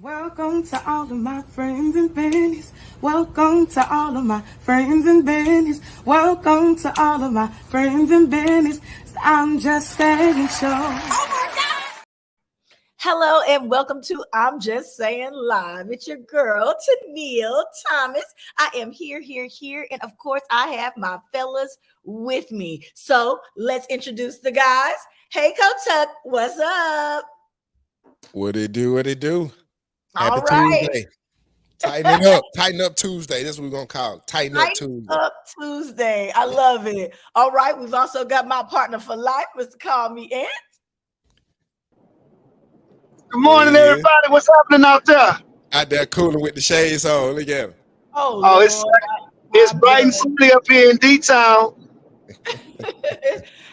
Welcome to all of my friends and bennies. Welcome to all of my friends and bennies. Welcome to all of my friends and bennies. I'm just saying show. Hello and welcome to I'm Just Saying Live. It's your girl, Tennille Thomas. I am here, and of course I have my fellas with me. So let's introduce the guys. Hey, Coach Tuck, what's up? What it do? All Happy right. Tuesday. Tighten up Tuesday. That's what we're gonna call it. Tighten up Tuesday. I love it. All right, we've also got my partner for life, Mr. Call Me Ant. Good morning, everybody. What's happening out there? Out there cooling with the shades on. Look at him. Oh it's bright and sunny up here in D-Town.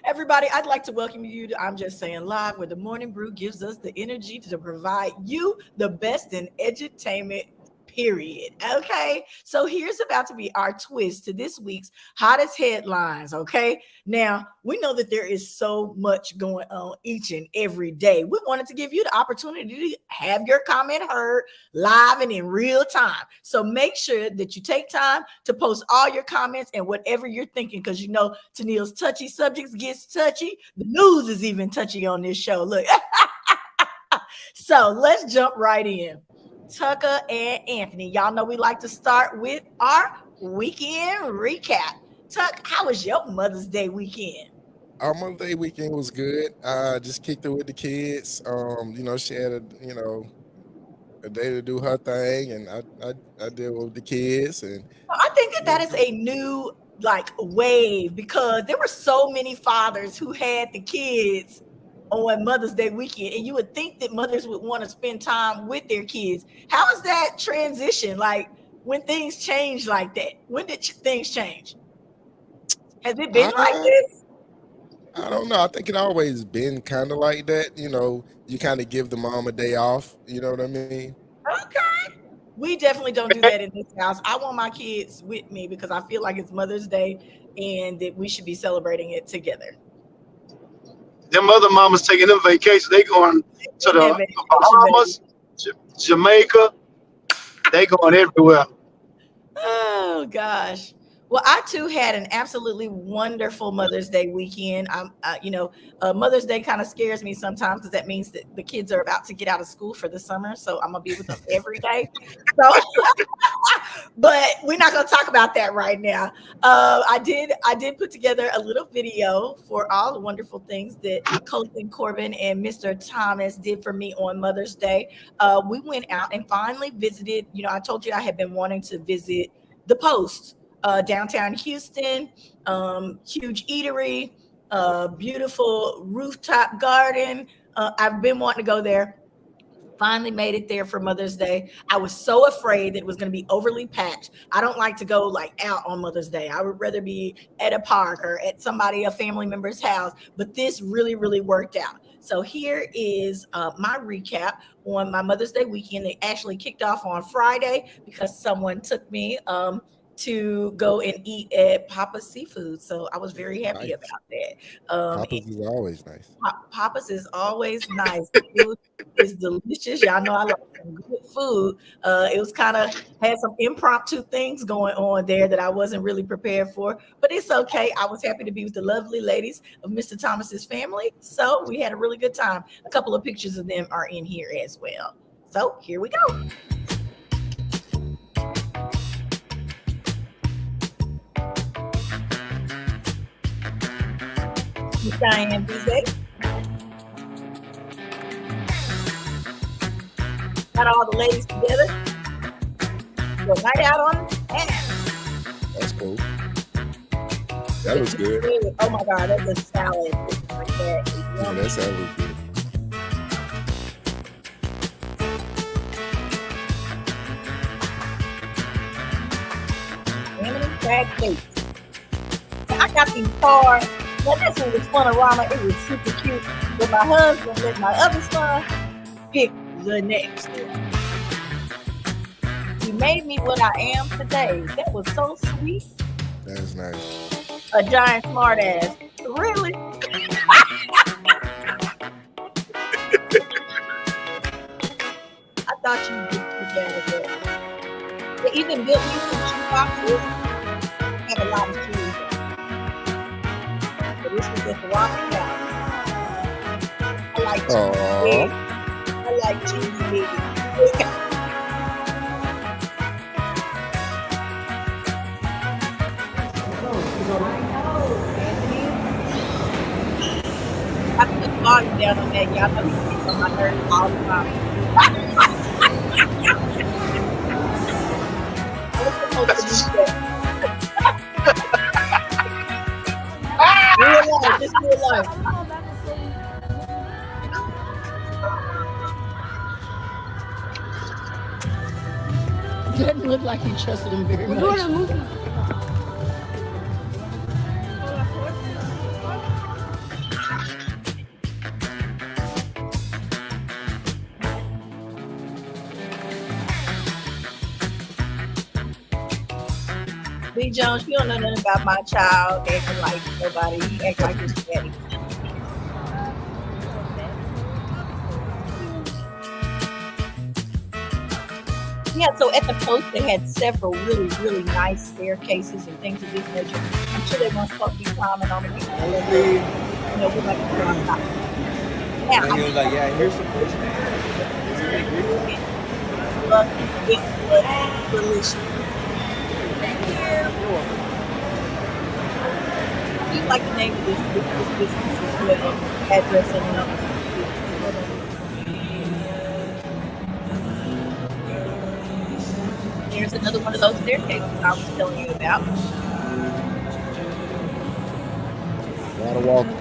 Everybody, I'd like to welcome you to I'm Just Saying Live, where the morning brew gives us the energy to provide you the best in edutainment, period. Okay, so here's about to be our twist to this week's hottest headlines. Okay, now we know that there is so much going on each and every day. We wanted to give you the opportunity to have your comment heard live and in real time. So make sure that you take time to post all your comments and whatever you're thinking, because you know Tennille's touchy subjects gets touchy. The news is even touchy on this show. Look, so let's jump right in. Tucker and Anthony, y'all know we like to start with our weekend recap. Tuck, how was your Mother's Day weekend? Our Mother's Day weekend was good. Just kicked it with the kids. She had a day to do her thing, and I did with the kids. And I think that is a new wave, because there were so many fathers who had the kids on Mother's Day weekend, and you would think that mothers would want to spend time with their kids. How is that transition? Like, when things change like that, when did things change? Has it been like this? I don't know. I think it always been kind of like that. You kind of give the mom a day off. You know what I mean? Okay. We definitely don't do that in this house. I want my kids with me because I feel like it's Mother's Day and that we should be celebrating it together. Them other mamas taking them vacations. They going to the Bahamas, Jamaica. They going everywhere. Oh gosh. Well, I too had an absolutely wonderful Mother's Day weekend. Mother's Day kind of scares me sometimes, because that means that the kids are about to get out of school for the summer. So I'm gonna be with them every day. So, but we're not gonna talk about that right now. I did put together a little video for all the wonderful things that Colton Corbin and Mr. Thomas did for me on Mother's Day. We went out and finally visited. I told you I had been wanting to visit the Post. Downtown Houston, huge eatery, beautiful rooftop garden. I've been wanting to go there. Finally made it there for Mother's Day. I was so afraid that it was going to be overly packed. I don't like to go out on Mother's Day. I would rather be at a park or at a family member's house. But this really, really worked out. So here is my recap on my Mother's Day weekend. It actually kicked off on Friday because someone took me to go and eat at Papa's Seafood. So I was very happy about that. Papa's is always nice. Papa's is always nice. The food is delicious. Y'all know I love some good food. It was had some impromptu things going on there that I wasn't really prepared for, but it's okay. I was happy to be with the lovely ladies of Mr. Thomas's family. So we had a really good time. A couple of pictures of them are in here as well. So here we go. Diane Bizet. Got all the ladies together. Go night out on the ass. That's cool. That was good. Oh my God, that's a salad. Like that. Yeah, that sounds good. Lemon crab cakes. I got these cards. Now this one was Funorama. It was super cute. But my husband let my other son pick the next one. He made me what I am today. That was so sweet. That's nice. A giant smart ass. Really? I thought you would put that as well. They even built me some shoe boxes. Have a lot of shoes. But this was just rocking out. I like cheesy. I like cheesy. I put volume down on that. Y'all know he gets on my nerves all the time. I was supposed to do that. Real life, just real life. Doesn't look like he trusted him very much. B. Jones, you don't know nothing about my child acting like nobody. He act like his daddy. Yeah, so at the post they had several really, really nice staircases and things of this nature. I'm sure they weren't supposed to be climbing on the we're like to go outside. Yeah, And he was like, yeah, here's some push. it was delicious. Thank you. You like the name of this business as well, address and number. Here's another one of those staircases I was telling you about. A lot of walking.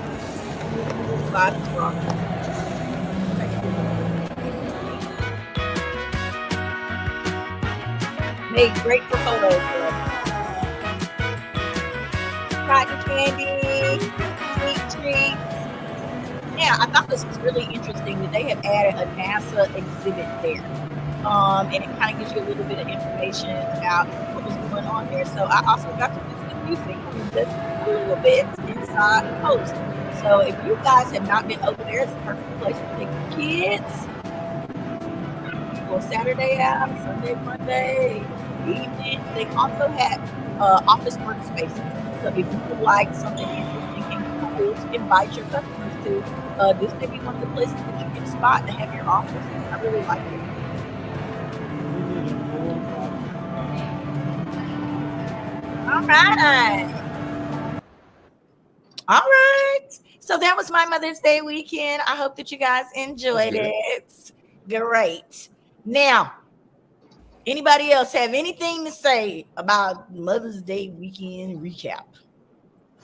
Made great for photos. Cotton candy, sweet treats. Yeah, I thought this was really interesting that they had added a NASA exhibit there. And it kind of gives you a little bit of information about what was going on there. So I also got to visit a few things, just a little bit inside the post. So if you guys have not been over there, it's the perfect place to take your kids. You go Saturday out, Sunday, Monday, evening. They also had office workspaces. So if you would like something interesting and cool to invite your customers to, this may be one of the places that you can spot to have your office. I really like it. All right. All right. So that was my Mother's Day weekend. I hope that you guys enjoyed it. Great. Now, anybody else have anything to say about Mother's Day weekend recap?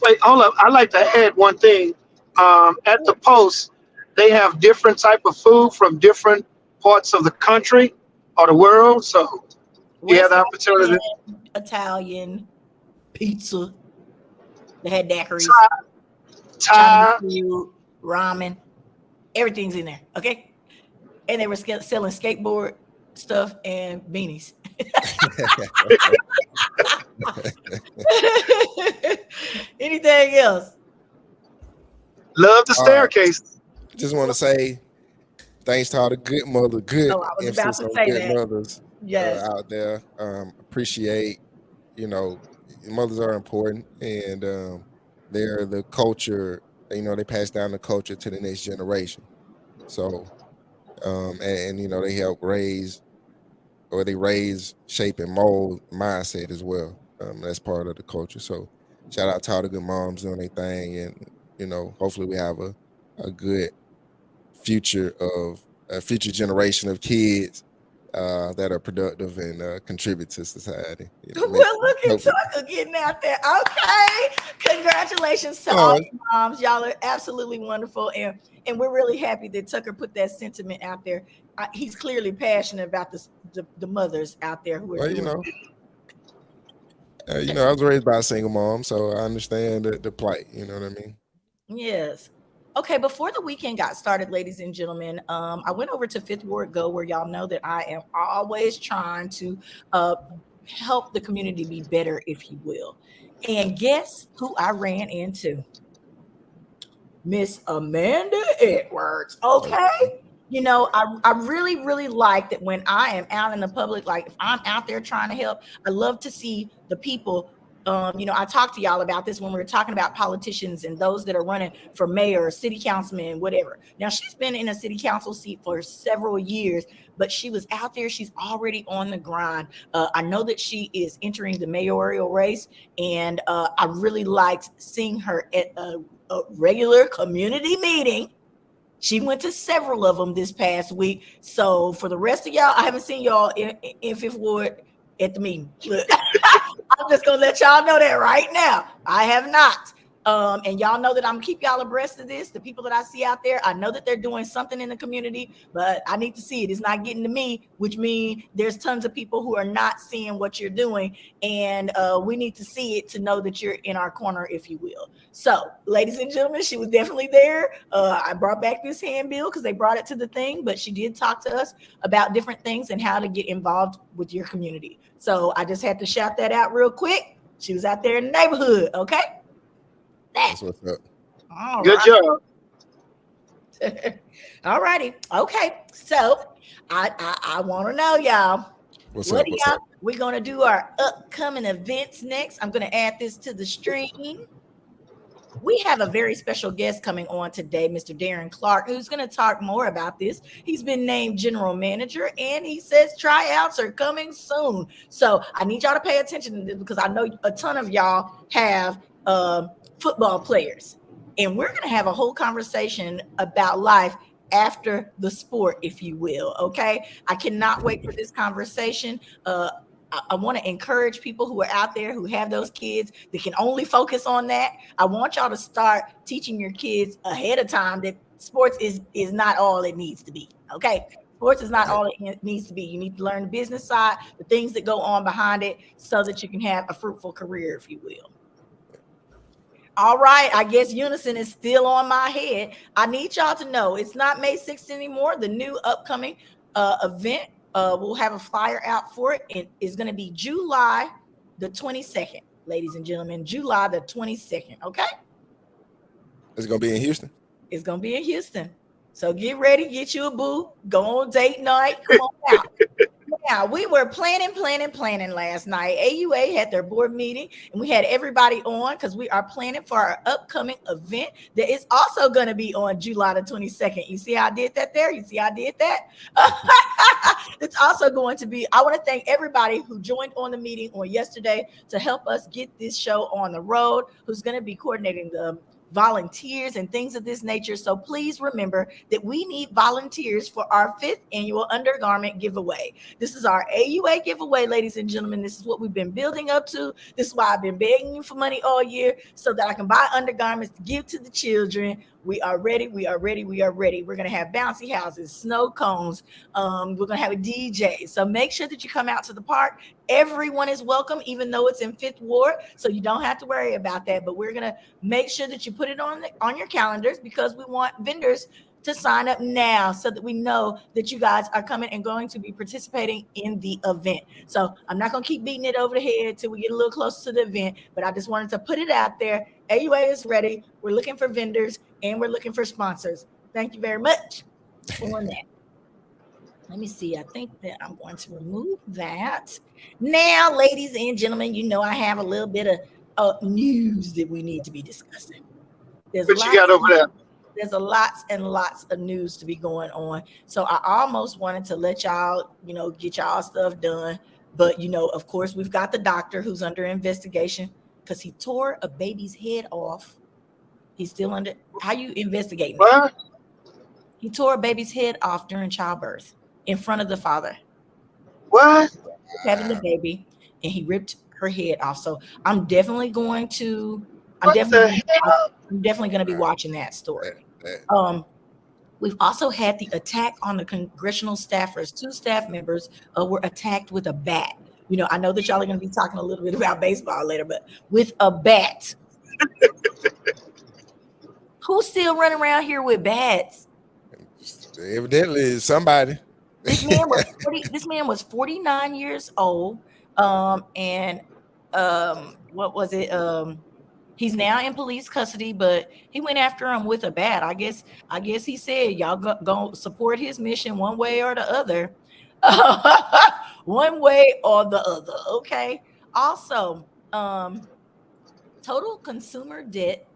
Wait, hold up. I'd like to add one thing. At the post, they have different type of food from different parts of the country or the world. So you have the opportunity. Italian, pizza. They had daiquiris. Thai, food, ramen. Everything's in there. Okay. And they were selling skateboard stuff and beanies. Anything else? Love the staircase. Just want to say thanks to all the good mother, good emphasis on good mothers out there. Appreciate, mothers are important, and they're the culture. They pass down the culture to the next generation. So, they help raise, shape, and mold mindset as well. That's part of the culture. So, shout out to all the good moms doing their thing, and hopefully we have a good future generation of kids that are productive and contribute to society. Well, look at Tucker getting out there. Okay, congratulations to all the moms. Y'all are absolutely wonderful, and we're really happy that Tucker put that sentiment out there. He's clearly passionate about the mothers out there who are I was raised by a single mom, so I understand the plight. You know what I mean? Yes. Okay, before the weekend got started, ladies and gentlemen, I went over to Fifth Ward Go, where y'all know that I am always trying to help the community be better, if you will. And guess who I ran into? Miss Amanda Edwards. Okay. You know, I really, really like that when I am out in the public, like if I'm out there trying to help, I love to see the people. You know, I talked to y'all about this when we were talking about politicians and those that are running for mayor, city councilman, whatever. Now, she's been in a city council seat for several years, but she was out there. She's already on the grind. I know that she is entering the mayoral race, and I really liked seeing her at a regular community meeting. She went to several of them this past week. So for the rest of y'all, I haven't seen y'all in Fifth Ward at the meeting. I'm just gonna let y'all know that right now. I have not. And y'all know that I'm keep y'all abreast of this. The people that I see out there, I know that they're doing something in the community, but I need to see it. It's not getting to me, which means there's tons of people who are not seeing what you're doing. And we need to see it to know that you're in our corner, if you will. So, ladies and gentlemen, she was definitely there. I brought back this handbill because they brought it to the thing, but she did talk to us about different things and how to get involved with your community. So I just had to shout that out real quick. She was out there in the neighborhood, okay? That's what's up. Good job. All righty. Okay. So I want to know, y'all. What's up? We're going to do our upcoming events next. I'm going to add this to the stream. We have a very special guest coming on today, Mr. Daron Clark, who's going to talk more about this. He's been named general manager, and he says tryouts are coming soon. So I need y'all to pay attention to this because I know a ton of y'all have football players, and we're going to have a whole conversation about life after the sport, if you will. Okay. I cannot wait for this conversation. I want to encourage people who are out there who have those kids that can only focus on that. I want y'all to start teaching your kids ahead of time that sports is not all it needs to be. Okay. Sports is not all it needs to be. You need to learn the business side, the things that go on behind it so that you can have a fruitful career, if you will. All right, I guess Unison is still on my head. I need y'all to know it's not May 6th anymore. The new upcoming event, we'll have a flyer out for it. It is going to be July the 22nd, ladies and gentlemen. July the 22nd, okay? It's going to be in Houston? It's going to be in Houston. So get ready, get you a boo, go on date night, come on out. Now, we were planning last night. AUA had their board meeting, and we had everybody on because we are planning for our upcoming event that is also going to be on July the 22nd. You see how I did that there? You see how I did that? It's also going to be, I want to thank everybody who joined on the meeting on yesterday to help us get this show on the road, who's going to be coordinating the volunteers and things of this nature. So please remember that we need volunteers for our 5th annual undergarment giveaway. This is our AUA giveaway, ladies and gentlemen. This is what we've been building up to. This is why I've been begging you for money all year so that I can buy undergarments to give to the children. We are ready. We are ready. We are ready. We're going to have bouncy houses, snow cones. We're going to have a DJ. So make sure that you come out to the park. Everyone is welcome, even though it's in 5th Ward. So you don't have to worry about that. But we're going to make sure that you put it on your calendars because we want vendors to sign up now so that we know that you guys are coming and going to be participating in the event. So I'm not going to keep beating it over the head till we get a little closer to the event, but I just wanted to put it out there. AUA is ready. We're looking for vendors and we're looking for sponsors. Thank you very much for that. Let me see. I think that I'm going to remove that. Now, ladies and gentlemen, you know I have a little bit of news that we need to be discussing. What you got over there? There's lots and lots of news to be going on. So I almost wanted to let y'all, get y'all stuff done. But, of course, we've got the doctor who's under investigation because he tore a baby's head off. He's still under. How you investigating? What? He tore a baby's head off during childbirth in front of the father. What? Having the baby, and he ripped her head off. So I'm definitely going to. I'm definitely going to be watching that story. We've also had the attack on the congressional staffers. 2 staff members were attacked with a bat. I know that y'all are going to be talking a little bit about baseball later, but with a bat. Who's still running around here with bats? Evidently, somebody. This man was 49 years old, and what was it? He's now in police custody, but he went after him with a bat. I guess he said y'all go support his mission one way or the other. One way or the other. Okay. Also, total consumer debt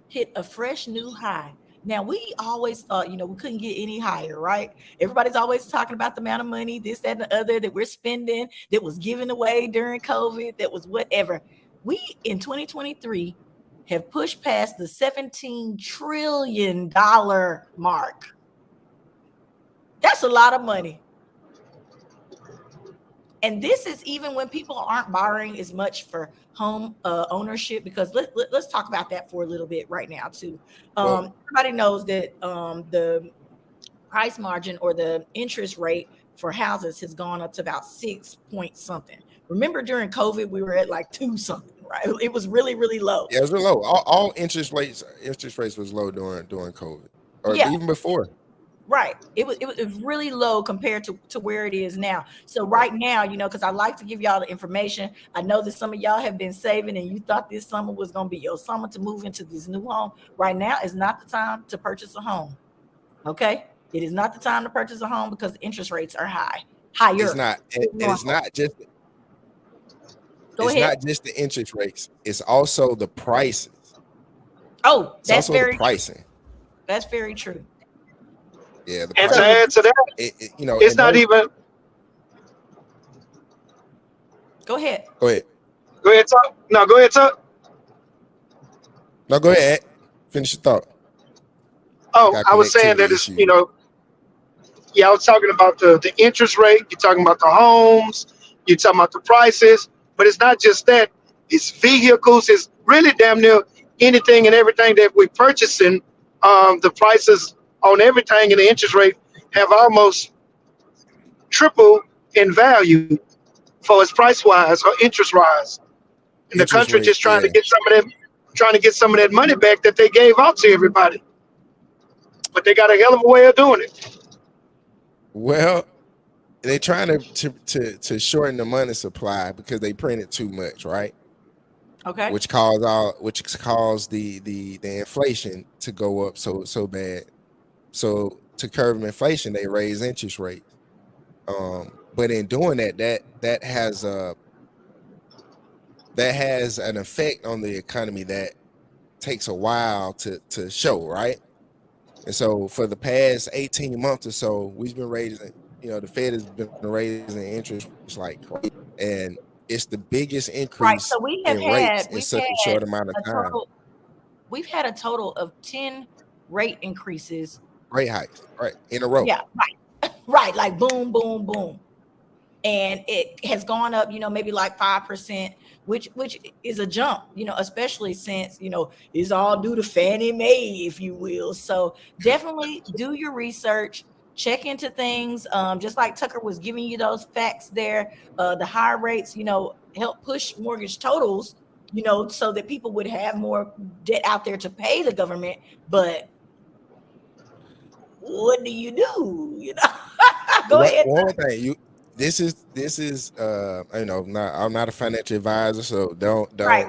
hit a fresh new high. Now, we always thought, we couldn't get any higher, right? Everybody's always talking about the amount of money, this, that, and the other that we're spending, that was given away during COVID, that was whatever. We, in 2023, have pushed past the $17 trillion mark. That's a lot of money. And this is even when people aren't borrowing as much for home ownership, because let's talk about that for a little bit right now too. Everybody knows that the price margin or the interest rate for houses has gone up to about 6 point something. Remember during COVID, we were at like 2 something, right? It was really, really low. Yeah, it was low. All interest rates was low during COVID, or even before. Right. It was really low compared to where it is now. So right now, because I like to give y'all the information. I know that some of y'all have been saving and you thought this summer was going to be your summer to move into this new home. Right now is not the time to purchase a home. Okay? It is not the time to purchase a home because the interest rates are higher. It's not. It's not just. Not just the interest rates. It's also the prices. Oh, that's very the pricing. That's very true. Yeah, and to add to that, it's not even. Go ahead. Go ahead. Go ahead, talk. No, go ahead, talk. No, go ahead. Finish your thought. Oh, I was saying that it's, I was talking about the interest rate. You're talking about the homes. You're talking about the prices. But it's not just that. It's vehicles. It's really damn near anything and everything that we're purchasing. The prices on everything and the interest rate have almost tripled in value for its price wise or interest rise. And the country just trying to get some of that money back that they gave out to everybody. But they got a hell of a way of doing it. Well, they're trying to shorten the money supply because they printed too much, right? Okay. Which caused the inflation to go up so bad. So to curb inflation, they raise interest rates. But in doing that has an effect on the economy that takes a while to show, right? And so for the past 18 months or so, we've been raising, the Fed has been raising interest rates like crazy. And it's the biggest increase in rates in such a short amount of time. We've had a total of 10 rate increases. Rate hikes, right, in a row. Yeah, right. Right, like boom, boom, boom. And it has gone up, maybe like 5%, which is a jump, especially since, it's all due to Fannie Mae, if you will. So definitely do your research, check into things. Just like Tucker was giving you those facts there, the higher rates, help push mortgage totals, so that people would have more debt out there to pay the government. But what do you do? Go ahead. One thing, this is I'm not a financial advisor, so don't right.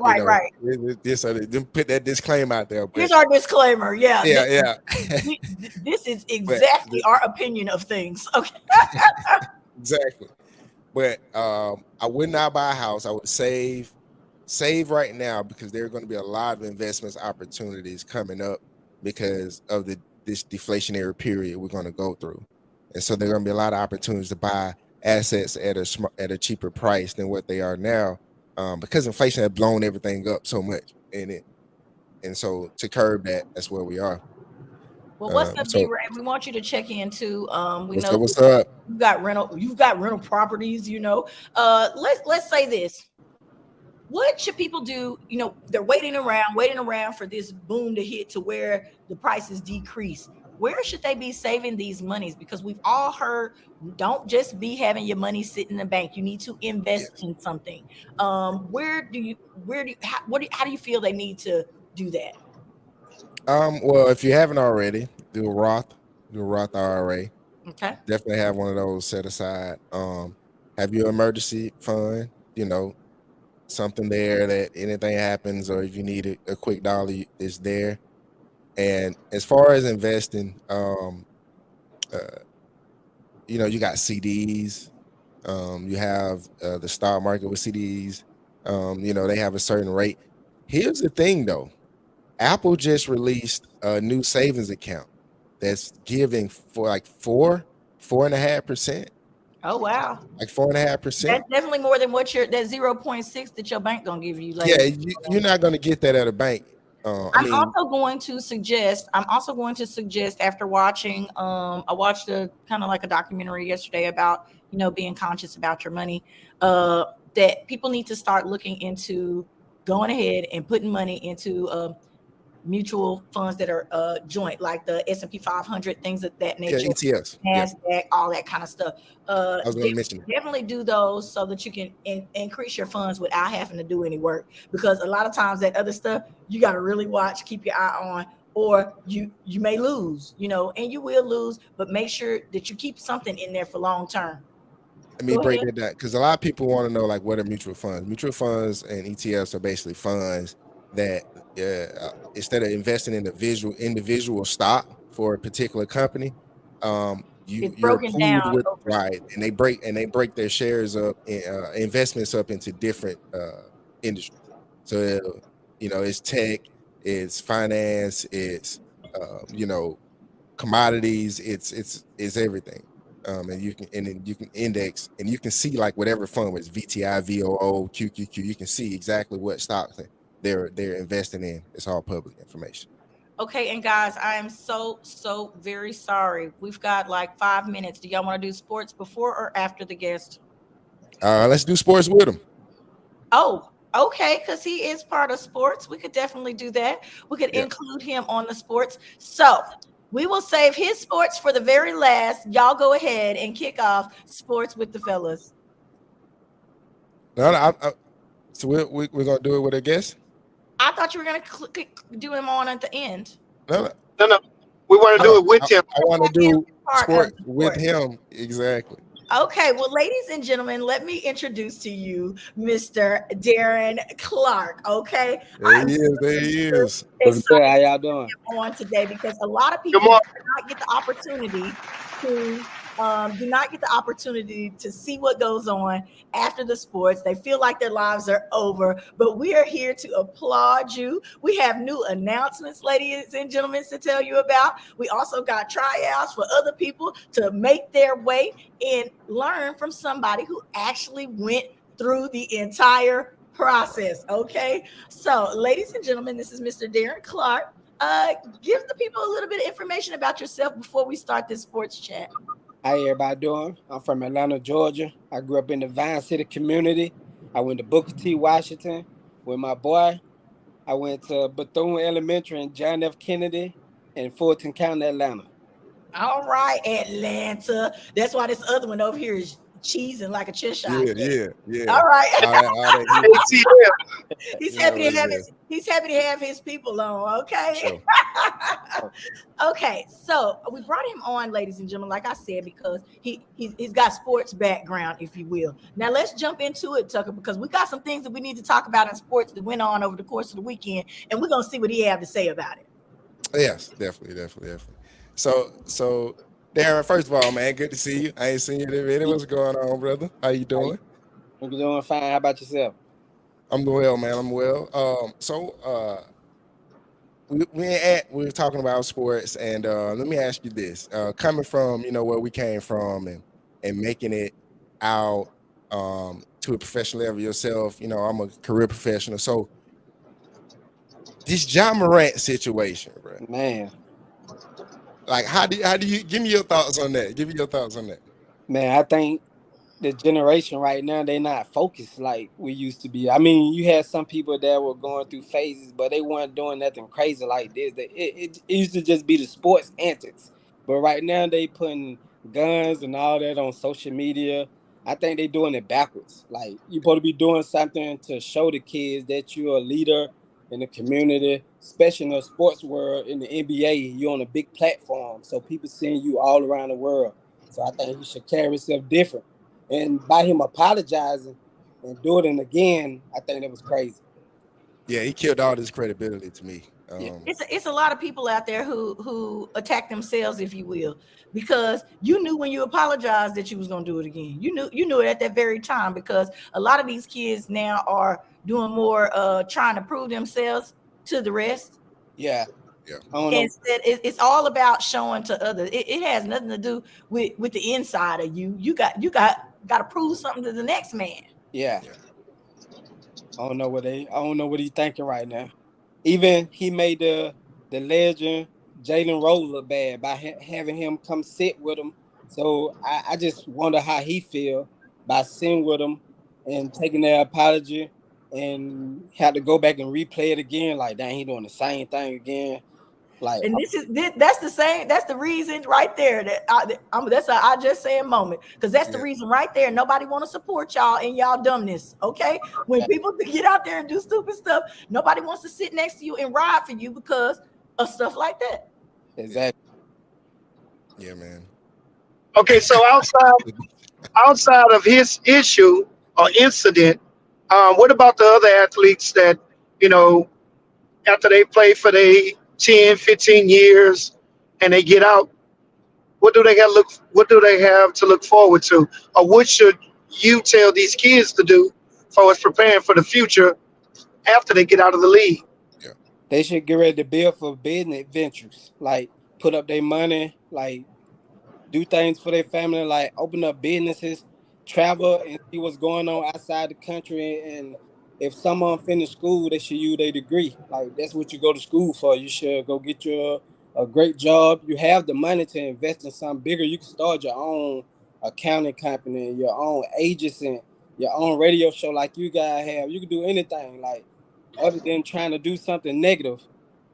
Put that disclaimer out there. Here's our disclaimer. Yeah. This is exactly our opinion of things. Okay. Exactly. But I would not buy a house. I would save right now because there are going to be a lot of investments opportunities coming up because of this deflationary period we're going to go through. And so there are going to be a lot of opportunities to buy assets at a cheaper price than what they are now, because inflation has blown everything up so much in it. And so to curb that's where we are. Well, what's up, D-Ray? We want you to check in too. We know what's up. You've got rental properties, Let's say this. What should people do? They're waiting around for this boom to hit to where the prices decrease. Where should they be saving these monies? Because we've all heard, don't just be having your money sit in the bank. You need to invest in something. How do you feel they need to do that? Well, if you haven't already, do a Roth IRA. Okay. Definitely have one of those set aside. Have your emergency fund, something there that anything happens, or if you need a quick dollar, it's there. And as far as investing, you got CDs. You have the stock market with CDs. They have a certain rate. Here's the thing, though. Apple just released a new savings account that's giving for like 4.5%. Oh wow! Like 4.5%. That's definitely more than what that 0.6 that your bank gonna give you later. Yeah, you're not gonna get that at a bank. I'm also going to suggest after watching, I watched a kind of like a documentary yesterday about being conscious about your money. That people need to start looking into going ahead and putting money into mutual funds that are joint, like the S&P 500, things of that nature. Yeah, ETFs, NASDAQ, all that kind of stuff. I was going to mention definitely do those so that you can increase your funds without having to do any work. Because a lot of times that other stuff you got to really watch, keep your eye on, or you may lose, and you will lose. But make sure that you keep something in there for long term. Let me break it down, because a lot of people want to know, like, what are mutual funds? Mutual funds and ETFs are basically funds that instead of investing in individual stock for a particular company, you're pooled with, right, and they break their shares up, investments up into different industries. So it's tech, it's finance, it's commodities, it's everything. And you can index, and you can see like whatever fund was VTI, VOO, QQQ. You can see exactly what stocks they're investing in. It's all public information. Okay, and guys, I am so very sorry. We've got like 5 minutes. Do y'all want to do sports before or after the guest? Let's do sports with him. Oh, okay, because he is part of sports. We could definitely do that. We could include him on the sports. So we will save his sports for the very last. Y'all go ahead and kick off sports with the fellas. No, so we're gonna do it with a guest. I thought you were gonna do him on at the end. No. We want to do it with him. I want to do sport with him. Exactly. Okay, well, ladies and gentlemen, let me introduce to you Mr. Daron Clark. Okay, there he is. What's good? How y'all doing? On today, because a lot of people do not get the opportunity to see what goes on after the sports. They feel like their lives are over, but we are here to applaud you. We have new announcements, ladies and gentlemen, to tell you about. We also got tryouts for other people to make their way and learn from somebody who actually went through the entire process. Okay, so ladies and gentlemen, this is Mr. Daron Clark. Give the people a little bit of information about yourself before we start this sports chat. How everybody doing? I'm from Atlanta, Georgia. I grew up in the Vine City community. I went to Booker T. Washington with my boy. I went to Bethune Elementary and John F. Kennedy in Fulton County, Atlanta. All right, Atlanta. That's why this other one over here is cheesing like a Cheshire. Yeah. All right. He's happy to have his people on. Okay. Sure. Okay. So we brought him on, ladies and gentlemen, like I said, because he's got sports background, if you will. Now let's jump into it, Tucker, because we got some things that we need to talk about in sports that went on over the course of the weekend, and we're gonna see what he have to say about it. Yes, definitely. So Daron, first of all, man, good to see you. I ain't seen you in a minute. What's going on, brother? How you doing? I'm doing fine. How about yourself? I'm well, man. I'm well. We were talking about sports, and let me ask you this: coming from where we came from, and making it out to a professional level yourself. I'm a career professional, so this Ja Morant situation, bro. Man. Like, how do you give me your thoughts on that? Give me your thoughts on that. Man, I think the generation right now, they're not focused like we used to be. I mean, you had some people that were going through phases, but they weren't doing nothing crazy like this. It used to just be the sports antics. But right now, they putting guns and all that on social media. I think they're doing it backwards. Like, you're supposed to be doing something to show the kids that you're a leader in the community, especially in the sports world, in the NBA. You're on a big platform, so people seeing you all around the world. So I think he should carry himself different. And by him apologizing and do it again, I think that was crazy. Yeah, he killed all his credibility to me. It's a lot of people out there who attack themselves, if you will, because you knew when you apologized that you was gonna do it again. You knew it at that very time, because a lot of these kids now are doing more trying to prove themselves to the rest. Yeah. Instead, it's all about showing to others. It has nothing to do with the inside of you. You got to prove something to the next man. Yeah. I don't know what he's thinking right now. Even he made the legend Jalen Rose look bad by having him come sit with him. So I just wonder how he feel by sitting with him and taking their apology and had to go back and replay it again. Like, dang, he doing the same thing again. Like, and that's the reason right there that's I just saying moment, because that's the reason right there. Nobody want to support y'all in y'all dumbness. Okay, when people get out there and do stupid stuff, nobody wants to sit next to you and ride for you because of stuff like that. Exactly. Yeah, man. Okay, so outside of his issue or incident, what about the other athletes that, after they play for 10, 15 years and they get out, what do they have to look forward to? Or what should you tell these kids to do for us preparing for the future after they get out of the league? Yeah. They should get ready to build for business ventures, like put up their money, like do things for their family, like open up businesses, travel and see what's going on outside the country. And if someone finished school, they should use their degree. Like, that's what you go to school for. You should go get you a great job. You have the money to invest in something bigger. You can start your own accounting company, your own agency, your own radio show like you guys have. You can do anything, like, other than trying to do something negative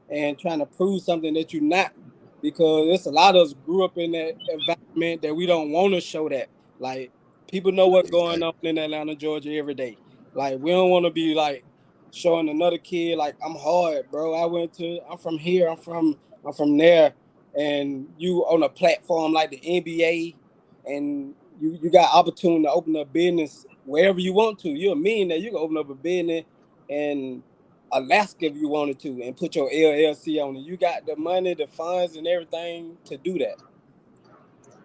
and trying to prove something that you're not, because there's a lot of us grew up in that environment that we don't want to show that. Like, people know what's going on in Atlanta, Georgia every day. Like, we don't want to be like showing another kid like, I'm hard, bro. I'm from here, I'm from there, and you on a platform like the NBA, and you got opportunity to open up business wherever you want to. You're a millionaire, you can open up a business and Alaska if you wanted to and put your LLC on it. You got the money, the funds, and everything to do that.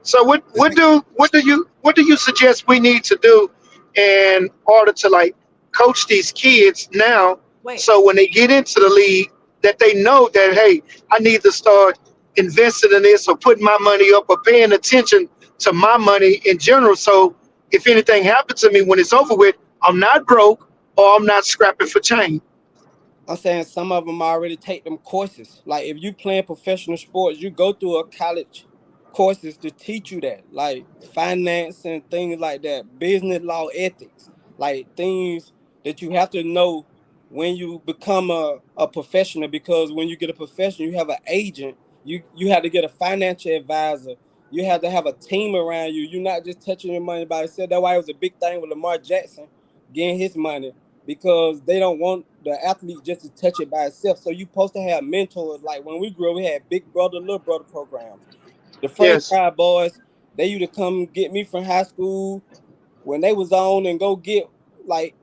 So what do you suggest we need to do in order to, like, coach these kids now? So when they get into the league, that they know that, hey, I need to start investing in this or putting my money up or paying attention to my money in general. So if anything happens to me when it's over with, I'm not broke or I'm not scrapping for change. I'm saying some of them already take them courses. Like, if you playing professional sports, you go through a college courses to teach you that, like finance and things like that, business law, ethics, like things that you have to know when you become a professional. Because when you get a professional, you have an agent, you have to get a financial advisor, you have to have a team around you. You're not just touching your money by yourself. That's why it was a big thing with Lamar Jackson getting his money, because they don't want the athlete just to touch it by itself. So you supposed to have mentors. Like, when we grew up, we had big brother, little brother programs. The franchise boys, they used to come get me from high school when they was on and go get like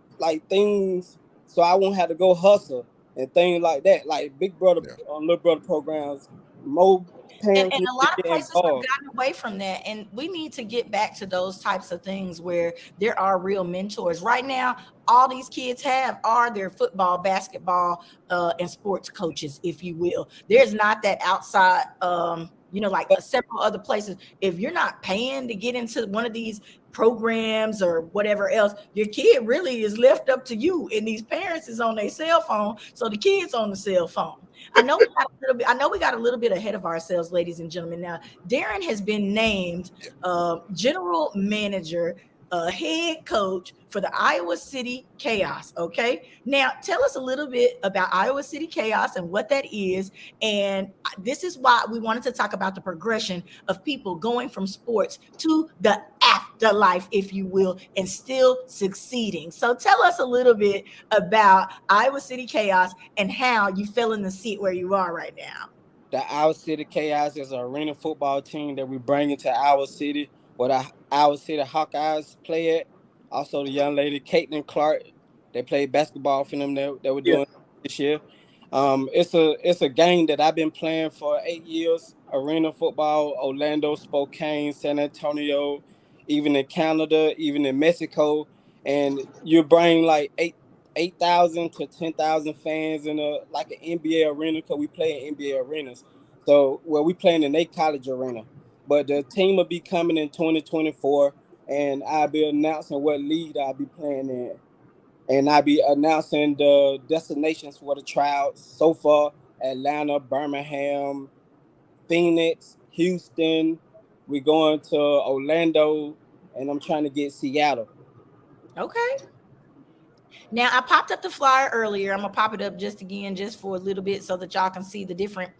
things, so I won't have to go hustle and things like that. Like big brother, little brother programs. More parents and a lot of places have involved. gotten away from that, and we need to get back to those types of things where there are real mentors. Right now, all these kids are their football, basketball, and sports coaches, if you will. There's not that outside like several other places. If you're not paying to get into one of these programs or whatever else, your kid really is left up to you, and these parents is on their cell phone, so the kid's on the cell phone. I know we got a little bit ahead of ourselves, ladies and gentlemen. Now, Daron has been named general manager, head coach for the Iowa City Chaos. Okay, now tell us a little bit about Iowa City Chaos and what that is. And this is why we wanted to talk about the progression of people going from sports to the afterlife, if you will, and still succeeding. So tell us a little bit about Iowa City Chaos and how you fell in the seat where you are right now. The Iowa City Chaos is an arena football team that we bring into Iowa City, where the Iowa City Hawkeyes play at. Also, the young lady, Caitlin Clark, they played basketball for them that were Yeah. doing this year. It's a game that I've been playing for 8 years. Arena football, Orlando, Spokane, San Antonio, even in Canada, even in Mexico, and you bring like 8,000 to 10,000 fans in a like an NBA arena because we play in NBA arenas. So we playing in a college arena, but the team will be coming in 2024, and I'll be announcing what league I'll be playing in, and I'll be announcing the destinations for the tryouts. So far, Atlanta, Birmingham, Phoenix, Houston. We're going to Orlando, and I'm trying to get Seattle. Okay. Now I popped up the flyer earlier. I'm gonna pop it up just again, just for a little bit, so that y'all can see the different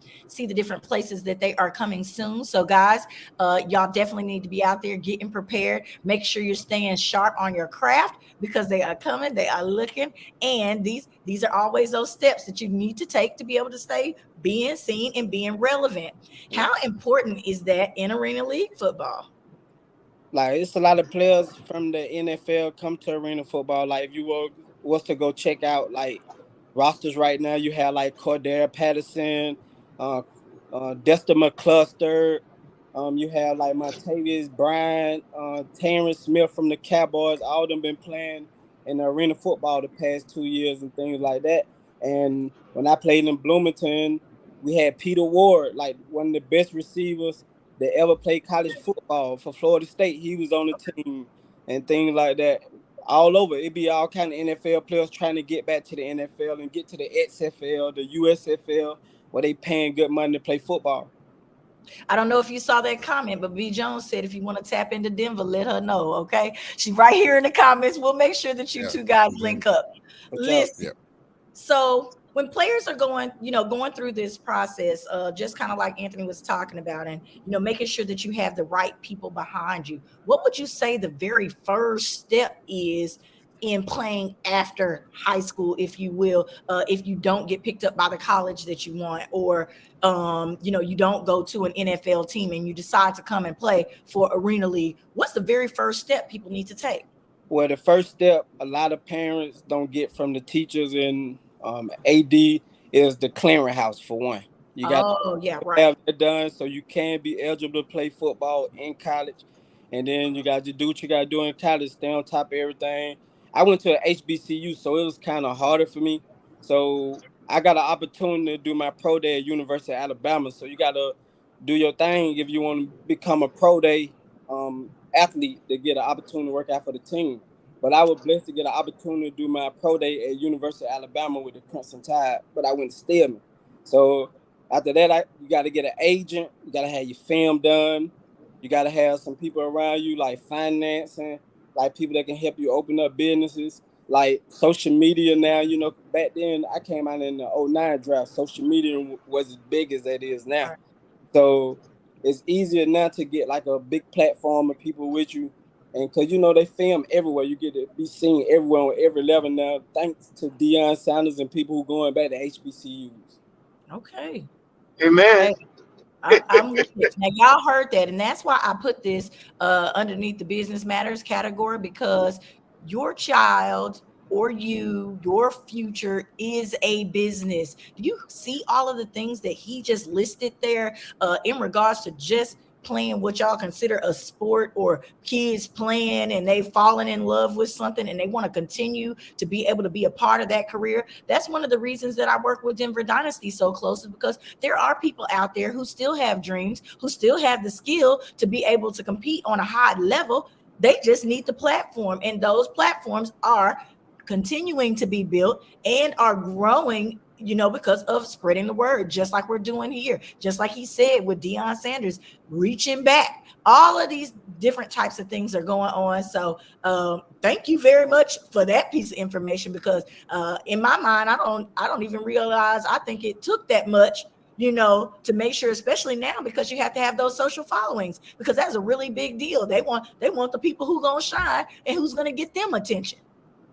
places that they are coming soon. So guys, y'all definitely need to be out there getting prepared. Make sure you're staying sharp on your craft because they are coming. They are looking, and these are always those steps that you need to take to be able to stay being seen and being relevant. How important is that in Arena League football? Like it's a lot of players from the NFL come to arena football. Like if you was to go check out like rosters right now, you have like Cordell Patterson, uh, Dexter McCluster. You have like Montavious Bryant, Terrence Smith from the Cowboys. All of them been playing in the arena football the past 2 years and things like that. And when I played in Bloomington, we had Peter Ward, like one of the best receivers that ever played college football for Florida State. He was on the team and things like that. All over, it'd be all kind of NFL players trying to get back to the NFL and get to the XFL, the USFL, where they paying good money to play football. I don't know if you saw that comment, but B Jones said if you want to tap into Denver, let her know. Okay, she's right here in the comments. We'll make sure that you two guys link up. Listen, so when players are going through this process, just kind of like Anthony was talking about, and making sure that you have the right people behind you, what would you say the very first step is in playing after high school, if you will, if you don't get picked up by the college that you want, or you don't go to an NFL team and you decide to come and play for Arena League? What's the very first step people need to take? Well, the first step a lot of parents don't get from the teachers and AD is the clearinghouse for one. You got to have it done so you can be eligible to play football in college. And then you got to do what you got to do in college, stay on top of everything. I went to a HBCU, so it was kind of harder for me. So I got an opportunity to do my pro day at University of Alabama. So you got to do your thing if you want to become a pro day athlete to get an opportunity to work out for the team. But I was blessed to get an opportunity to do my pro day at University of Alabama with the Crimson Tide, but I went to Stillman. So after that, you got to get an agent. You got to have your film done. You got to have some people around you, like financing, like people that can help you open up businesses, like social media now. Back then, I came out in the 2009 draft. Social media was as big as that is now. So it's easier now to get like a big platform of people with you. And because, they film everywhere. You get to be seen everywhere on every level now, thanks to Deion Sanders and people who going back to HBCUs. Okay. Amen. I'm with it. Now, y'all heard that. And that's why I put this underneath the Business Matters category, because your child or your future is a business. Do you see all of the things that he just listed there in regards to just playing what y'all consider a sport, or kids playing and they've fallen in love with something and they want to continue to be able to be a part of that career? That's one of the reasons that I work with Denver Dynasty so closely, because there are people out there who still have dreams, who still have the skill to be able to compete on a high level. They just need the platform, and those platforms are continuing to be built and are growing, because of spreading the word, just like we're doing here, just like he said with Deion Sanders, reaching back. All of these different types of things are going on. So thank you very much for that piece of information, because in my mind, I don't even realize, I think it took that much, to make sure, especially now, because you have to have those social followings, because that's a really big deal. They want the people who gonna shine and who's gonna get them attention.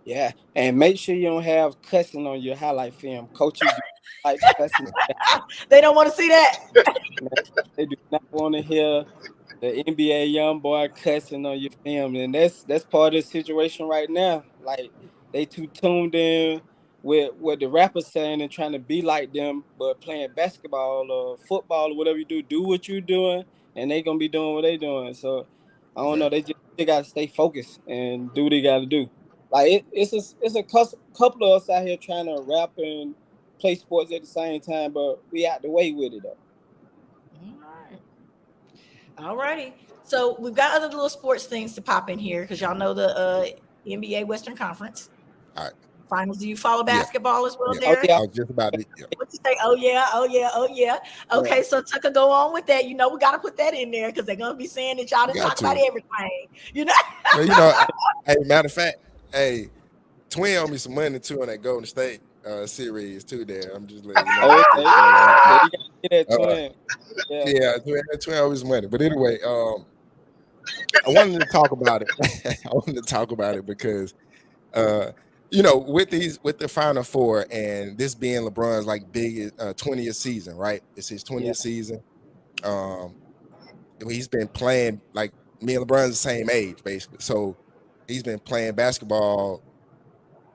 Yeah, and make sure you don't have cussing on your highlight film. Coaches do like cussing. They don't want to see that. They do not want to hear the NBA young boy cussing on your family, and that's part of the situation right now. Like they too tuned in with what the rappers saying and trying to be like them, but playing basketball or football or whatever you do what you're doing, and they gonna be doing what they doing. So I don't know. They gotta stay focused and do what they gotta do. Like it's a couple of us out here trying to rap and play sports at the same time, but we out the way with it though. All righty. So we've got other little sports things to pop in here because y'all know the NBA Western Conference. All right. Finals. Do you follow basketball as well, yeah. Derek? I was just about to. Yeah. What you say? Oh yeah. Okay, so Tucker, go on with that. You know, we got to put that in there because they're gonna be saying that y'all didn't talk about everything. You know. Well, hey, matter of fact, hey, Twin owe me some money too on that Golden State series too. There, I'm just letting you know. Okay. You gotta get that Twin. Yeah, Twin owe me some money. But anyway, I wanted to talk about it. I wanted to talk about it because. With the Final Four and this being LeBron's like big 20th season, right? It's his 20th season. He's been playing like me and LeBron's the same age, basically. So he's been playing basketball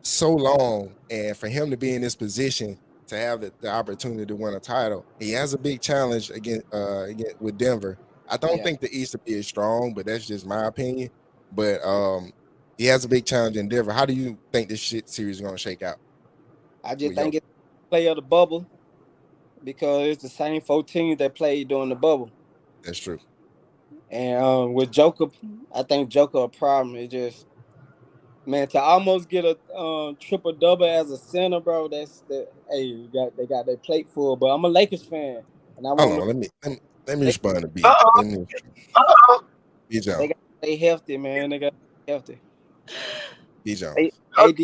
so long, and for him to be in this position to have the opportunity to win a title, he has a big challenge again with Denver. I don't think the East will be as strong, but that's just my opinion. But he has a big challenge in Denver. How do you think this series is going to shake out? I just think it's play of the bubble because it's the same 4 teams that played during the bubble. That's true. And with Joker, I think Joker a problem. It just, man, to almost get a triple double as a center, bro. They got their plate full. But I'm a Lakers fan, and I want. Hold on, let me respond to B. B Jones. They got to stay healthy, man. They got to stay healthy. B Jones. Hold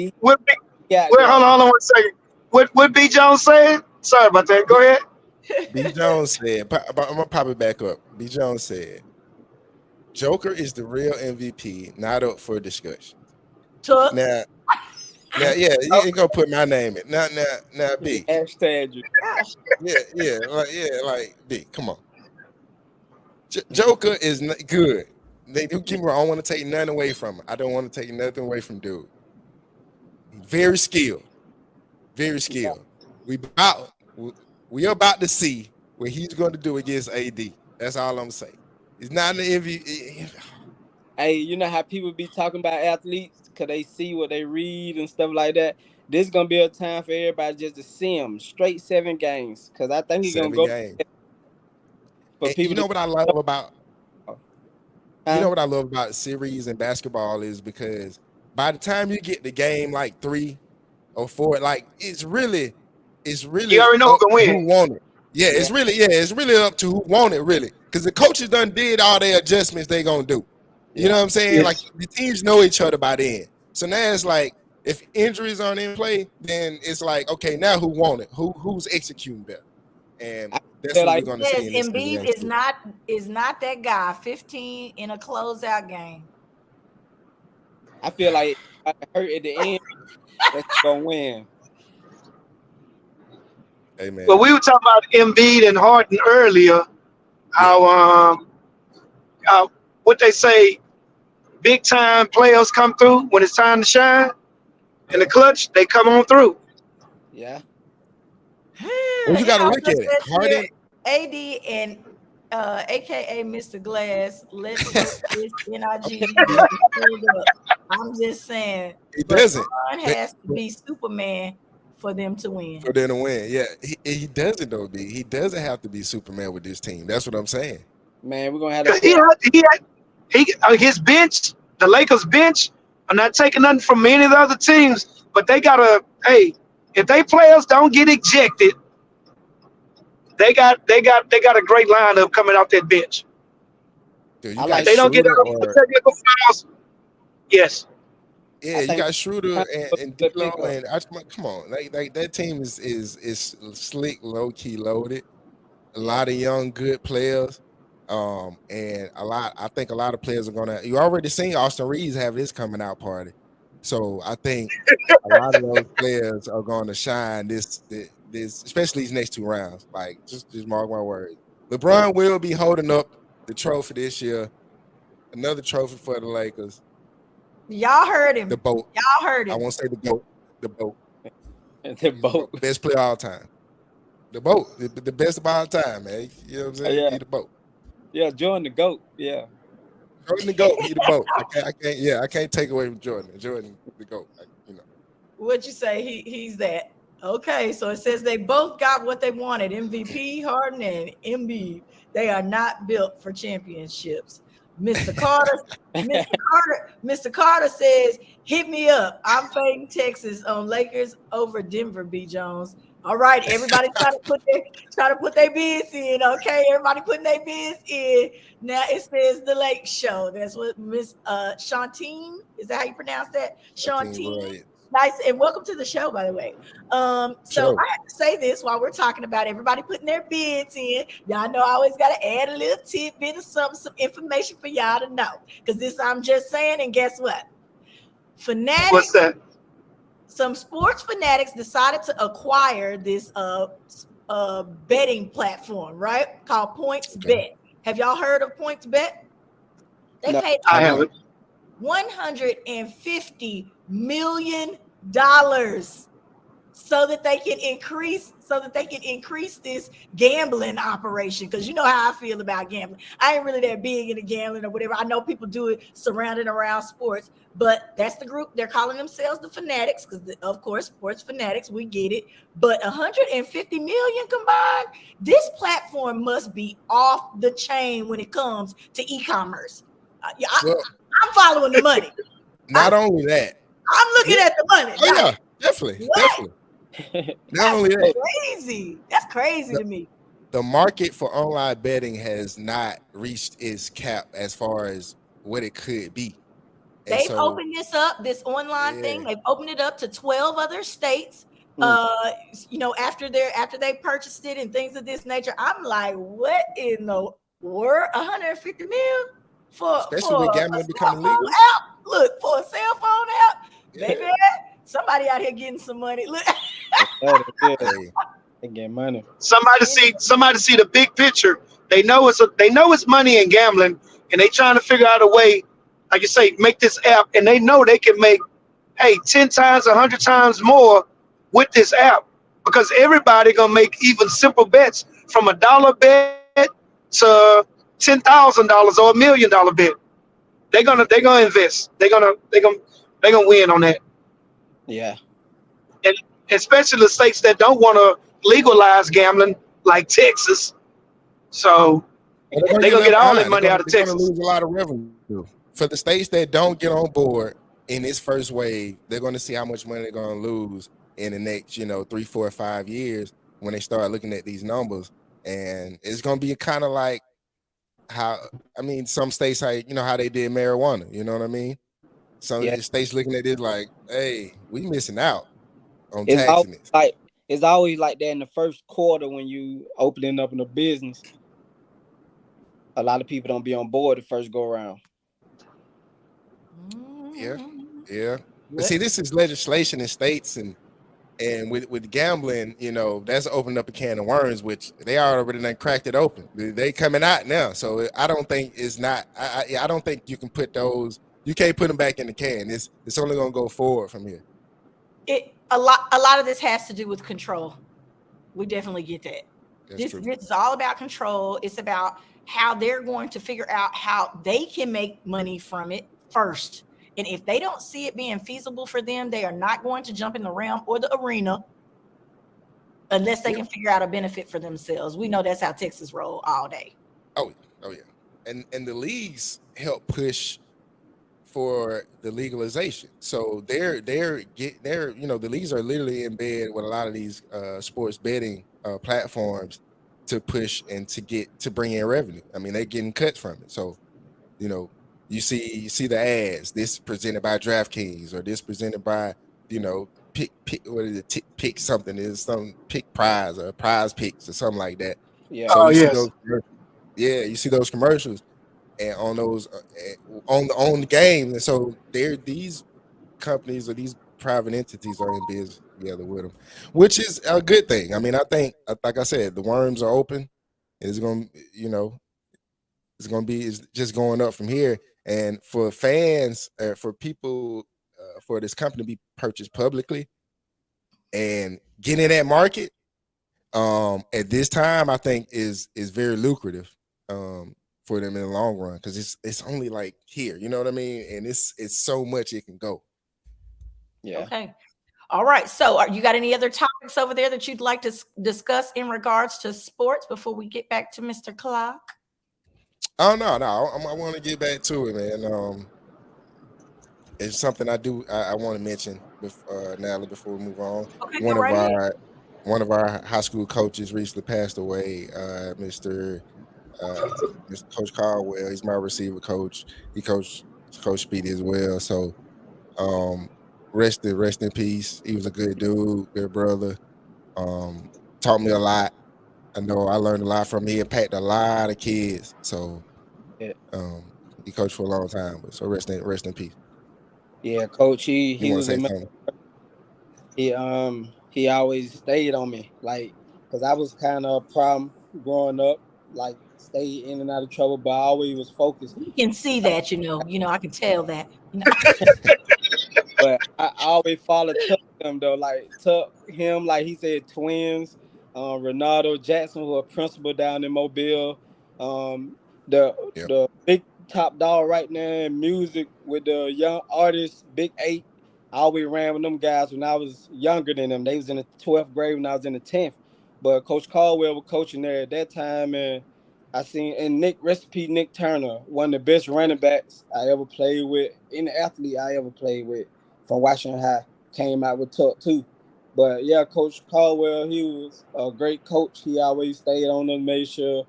on 1 second. What B Jones said? Sorry about that. Go ahead. B Jones said, I'm gonna pop it back up. B Jones said, Joker is the real MVP, not up for discussion. Now, yeah, you ain't gonna put my name in. Now, B. Hashtag you. Like B. Come on. Joker is good. They do keep me wrong. I don't want to take nothing away from him. I don't want to take nothing away from dude. Very skilled. Very skilled. We about to see what he's going to do against AD. That's all I'm saying. He's not an MVP. Hey, you know how people be talking about athletes because they see what they read and stuff like that. This is going to be a time for everybody just to see him straight 7 games because I think he's going to go. But people, you know what I love about you know what I love about series and basketball is because by the time you get the game like 3 or 4, like it's really you already know who can win. Who won it. Yeah, it's really up to who won it, really. Because the coaches done did all their adjustments they gonna do. You know what I'm saying? Yes. Like the teams know each other by then. So now it's like if injuries aren't in play, then it's like, okay, now who won it? Who's executing better? And that's what we're gonna see. Embiid is not that guy. 15 in a closeout game. I feel like I hurt at the end. That's gonna win. Hey, man. Well, we were talking about Embiid and Harden earlier. How what they say, big time players come through when it's time to shine. In the clutch, they come on through. Yeah. Well, you got to look at it. Harden, AD and AKA Mr. Glass. Let's put this NIG. I'm just saying. He doesn't. LeBron has to be Superman for them to win. For them to win, yeah. He doesn't though, B. He doesn't have to be Superman with this team. That's what I'm saying. Man, we're gonna have his bench. The Lakers bench are not taking nothing from any of the other teams, but they gotta. Hey, if they players don't get ejected, they got a great lineup coming off that bench. Dude, they don't get technical fouls. Yes. Yeah, you got Schroeder and D'Lo, and come on, like that team is slick, low key loaded. A lot of young, good players, and I think a lot of players are gonna. You already seen Austin Reeves have his coming out party, so I think a lot of those players are going to shine this, especially these next 2 rounds. Like just mark my words. LeBron will be holding up the trophy this year. Another trophy for the Lakers. Y'all heard him. The boat. Y'all heard him. I won't say the boat. The boat. The boat. Best player of all time. The boat. The best of all time, man. You know what I'm saying? Yeah. He the boat. Yeah, Jordan the GOAT. Yeah. Jordan the GOAT. He the boat. I can't take away from Jordan. Jordan the GOAT. What'd you say? He's that. Okay, so it says they both got what they wanted. MVP, Harden, and Embiid. They are not built for championships. Mr. Carter, Mr. Carter says, hit me up. I'm fading Texas on Lakers over Denver, B. Jones. All right, everybody try to put their bids in. Okay, everybody putting their bids in. Now it says the Lake Show. That's what Miss Shantine, is that how you pronounce that? Shantine. Right. Nice, and welcome to the show, by the way. So I have to say this while we're talking about everybody putting their bids in. Y'all know I always got to add a little tidbit of some information for y'all to know. Because this I'm just saying, and guess what? Fanatics. What's that? Some sports fanatics decided to acquire this betting platform, right? Called Points Bet. Have y'all heard of Points Bet? They paid I haven't. $150 million so that they can increase this gambling operation. Because you know how I feel about gambling. I ain't really that big into gambling or whatever. I know people do it surrounding around sports, but that's the group. They're calling themselves the fanatics because, of course, sports fanatics, we get it. But 150 million combined, this platform must be off the chain when it comes to e-commerce. I'm following the money. Not only that, I'm looking at the money. Oh, yeah, definitely. Not only that, crazy. That's crazy to me. The market for online betting has not reached its cap as far as what it could be. They've opened this online thing. They've opened it up to 12 other states. After they purchased it and things of this nature. I'm like, what in the world? 150 mil especially with gambling becoming legal. Look, for a cell phone app, baby. Somebody out here getting some money. Look. They get money. Somebody see the big picture. They know it's money in gambling, and they trying to figure out a way, like you say, make this app, and they know they can make 10 times, 100 times more with this app, because everybody gonna make even simple bets from $1 bet to $10,000 or $1 million bet. They're gonna invest. They're gonna win on that. Yeah. And especially the states that don't want to legalize gambling, like Texas. So they're gonna get all that money out of Texas. They're gonna lose a lot of revenue. For the states that don't get on board in this first wave, they're gonna see how much money they're gonna lose in the next, 3, 4, 5 years when they start looking at these numbers. And it's gonna be kind of like some states, how they did marijuana, you know what I mean? Some states looking at it like, hey, we missing out on taxing it. It's always like that in the first quarter when you opening up in a business. A lot of people don't be on board the first go around. Yeah. But see, this is legislation in states, and with gambling, that's opened up a can of worms, which they already done cracked it open. They coming out now, so I don't think it's not. I don't think you can put those. You can't put them back in the can. It's only gonna go forward from here. A lot of this has to do with control. We definitely get that. This is all about control. It's about how they're going to figure out how they can make money from it first. And if they don't see it being feasible for them, they are not going to jump in the realm or the arena unless they can figure out a benefit for themselves. We know that's how Texas roll all day. Oh yeah. And the leagues help push for the legalization. So the leagues are literally in bed with a lot of these sports betting platforms to push and to bring in revenue. I mean, they're getting cuts from it. So, you see the ads. This presented by DraftKings, or this presented by pick what is it? Pick something. Is some pick prize or prize picks or something like that. Yeah. So you see those commercials, and on those on the game, and so these companies or these private entities are in business together with them, which is a good thing. I mean, I think, like I said, the worms are open. It's going to, it's just going up from here. And for fans, for people, for this company to be purchased publicly and get in that market, at this time, I think is very lucrative for them in the long run, because it's only like here, you know what I mean? And it's so much it can go. Yeah. Okay. All right. So you got any other topics over there that you'd like to discuss in regards to sports before we get back to Mr. Clark? Oh, no. I want to get back to it, man. It's something I want to mention, Natalie, before we move on. Okay, One go of right ahead. one of our high school coaches recently passed away, Mr. Coach Caldwell. He's my receiver coach. He coached Coach Speedy as well. So rest in peace. He was a good dude, good brother. Taught me a lot. I know I learned a lot from him. He impacted a lot of kids. So he coached for a long time. But so rest in peace. Yeah, Coach. He You want was to say a something? he always stayed on me, like, because I was kind of a problem growing up, like stayed in and out of trouble, but I always was focused. You can see that, I can tell that. But I always followed him though, like him, like he said, twins, Ronaldo Jackson, who a principal down in Mobile, the big top dog right now in music with the young artists, Big 8. I always ran with them guys when I was younger than them. They was in the 12th grade when I was in the 10th. But Coach Caldwell was coaching there at that time, and I seen Nick Turner, one of the best running backs I ever played with, any athlete I ever played with from Washington High, came out with Tuck too. But yeah, Coach Caldwell, he was a great coach. He always stayed on us, made sure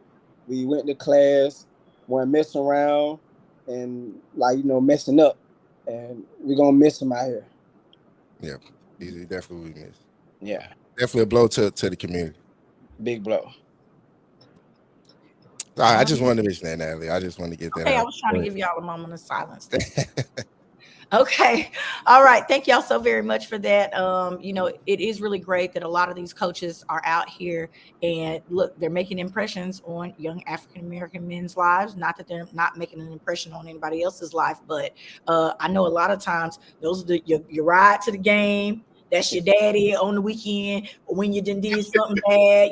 we went to class, weren't messing around, and messing up. And we're gonna miss him out here. Yeah, he definitely will miss. Yeah, definitely a blow to the community. Big blow. I just wanted to mention that, Natalie. I just wanted to get that out. I was trying to give y'all a moment of silence. Okay. All right. Thank y'all so very much for that. It is really great that a lot of these coaches are out here and look, they're making impressions on young African-American men's lives. Not that they're not making an impression on anybody else's life, but I know a lot of times those are your ride to the game. That's your daddy on the weekend when you did something bad.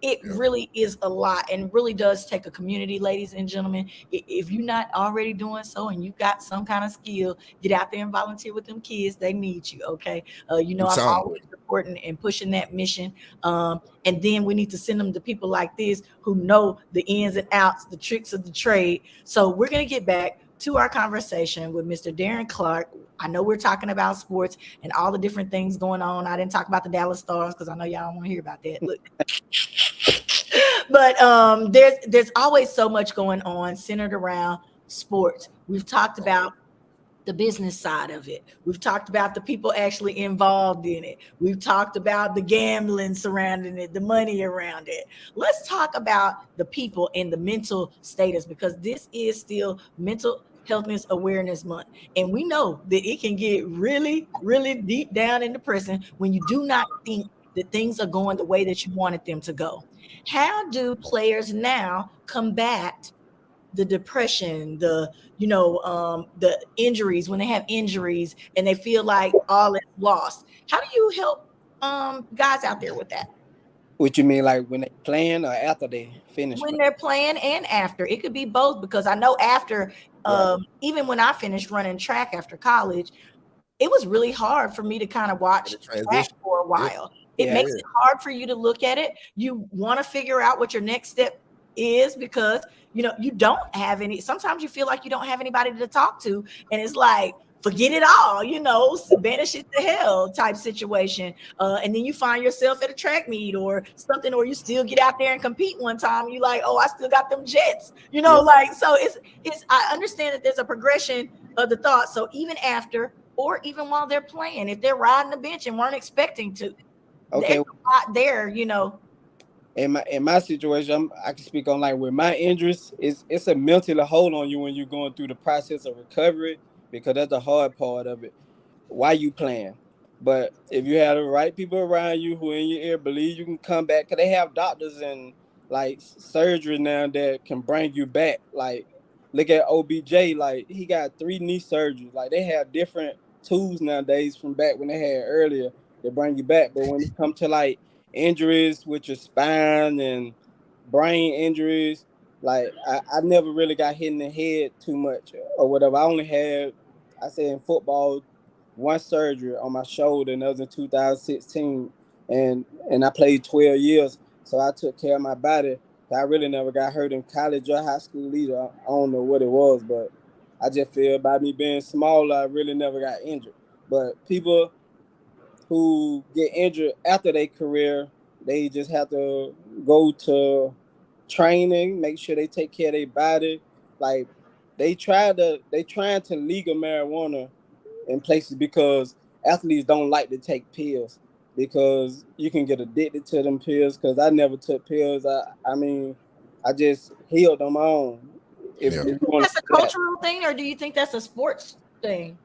It really is a lot, and really does take a community, ladies and gentlemen. If you're not already doing so and you got some kind of skill, get out there and volunteer with them kids. They need you, okay? I'm always supporting and pushing that mission. And then we need to send them to people like this who know the ins and outs, the tricks of the trade. So we're going to get back to our conversation with Mr. Daron Clark. I know we're talking about sports and all the different things going on. I didn't talk about the Dallas Stars because I know y'all don't want to hear about that. Look. But there's always so much going on centered around sports. We've talked about the business side of it. We've talked about the people actually involved in it. We've talked about the gambling surrounding it, the money around it. Let's talk about the people and the mental status, because this is still Mental Healthness Awareness Month. And we know that it can get really, really deep down in the prison when you do not think that things are going the way that you wanted them to go. How do players now combat the depression, the injuries, when they have injuries and they feel like all is lost? How do you help guys out there with that? What you mean, like when they playing or after they finish? When they're playing and after. It could be both, because I know after, even when I finished running track after college, it was really hard for me to kind of watch track for a while. It makes it hard for you to look at it. You want to figure out what your next step is, because you don't have any. Sometimes you feel like you don't have anybody to talk to, and it's like, forget it all, banish it to hell type situation. And then you find yourself at a track meet or something, or you still get out there and compete one time. You like, oh, I still got them jets, so it's. I understand that there's a progression of the thought. So even after, or even while they're playing, if they're riding the bench and weren't expecting to, okay, there's a lot there, In my situation, I can speak on, like, with my injuries, it's a mental hold on you when you're going through the process of recovery, because that's the hard part of it. Why you playing? But if you have the right people around you who in your ear believe you can come back, because they have doctors and like surgery now that can bring you back. Like, look at OBJ. Like, he got 3 knee surgeries. Like, they have different tools nowadays from back when they had earlier to bring you back. But when it comes to like injuries with your spine and brain injuries, like I never really got hit in the head too much or whatever. I only had, I say in football, 1 surgery on my shoulder, and that was in 2016. And I played 12 years, so I took care of my body. I really never got hurt in college or high school either. I don't know what it was, but I just feel by me being smaller, I really never got injured. But people who get injured after their career, they just have to go to training, make sure they take care of their body. Like they trying to legal marijuana in places because athletes don't like to take pills because you can get addicted to them pills. Because I never took pills. I mean, I just healed on my own. If you want that's a cultural thing, or do you think that's a sports thing?